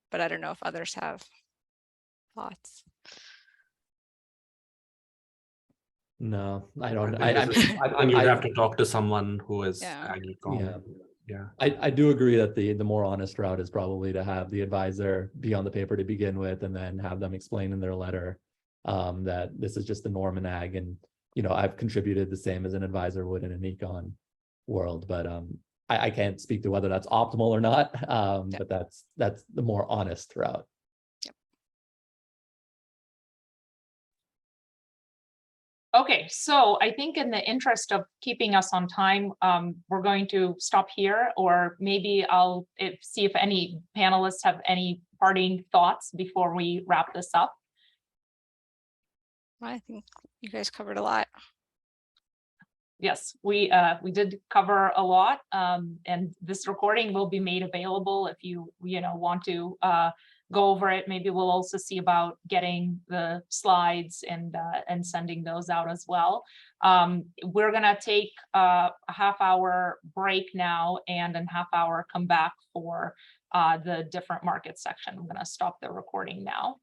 But I don't know if others have thoughts. No, I don't. I think you'd have to talk to someone who is Yeah. agricom. Yeah. I do agree that the more honest route is probably to have the advisor be on the paper to begin with, and then have them explain in their letter that this is just the norm in ag, and I've contributed the same as an advisor would in an econ world, but I can't speak to whether that's optimal or not. But that's the more honest route. Okay, so I think in the interest of keeping us on time, we're going to stop here, or maybe I'll see if any panelists have any parting thoughts before we wrap this up. I think you guys covered a lot. Yes, we did cover a lot, and this recording will be made available if you want to go over it. Maybe we'll also see about getting the slides and sending those out as well. We're gonna take a half-hour break now, and in half-hour come back for the different market section. I'm gonna stop the recording now.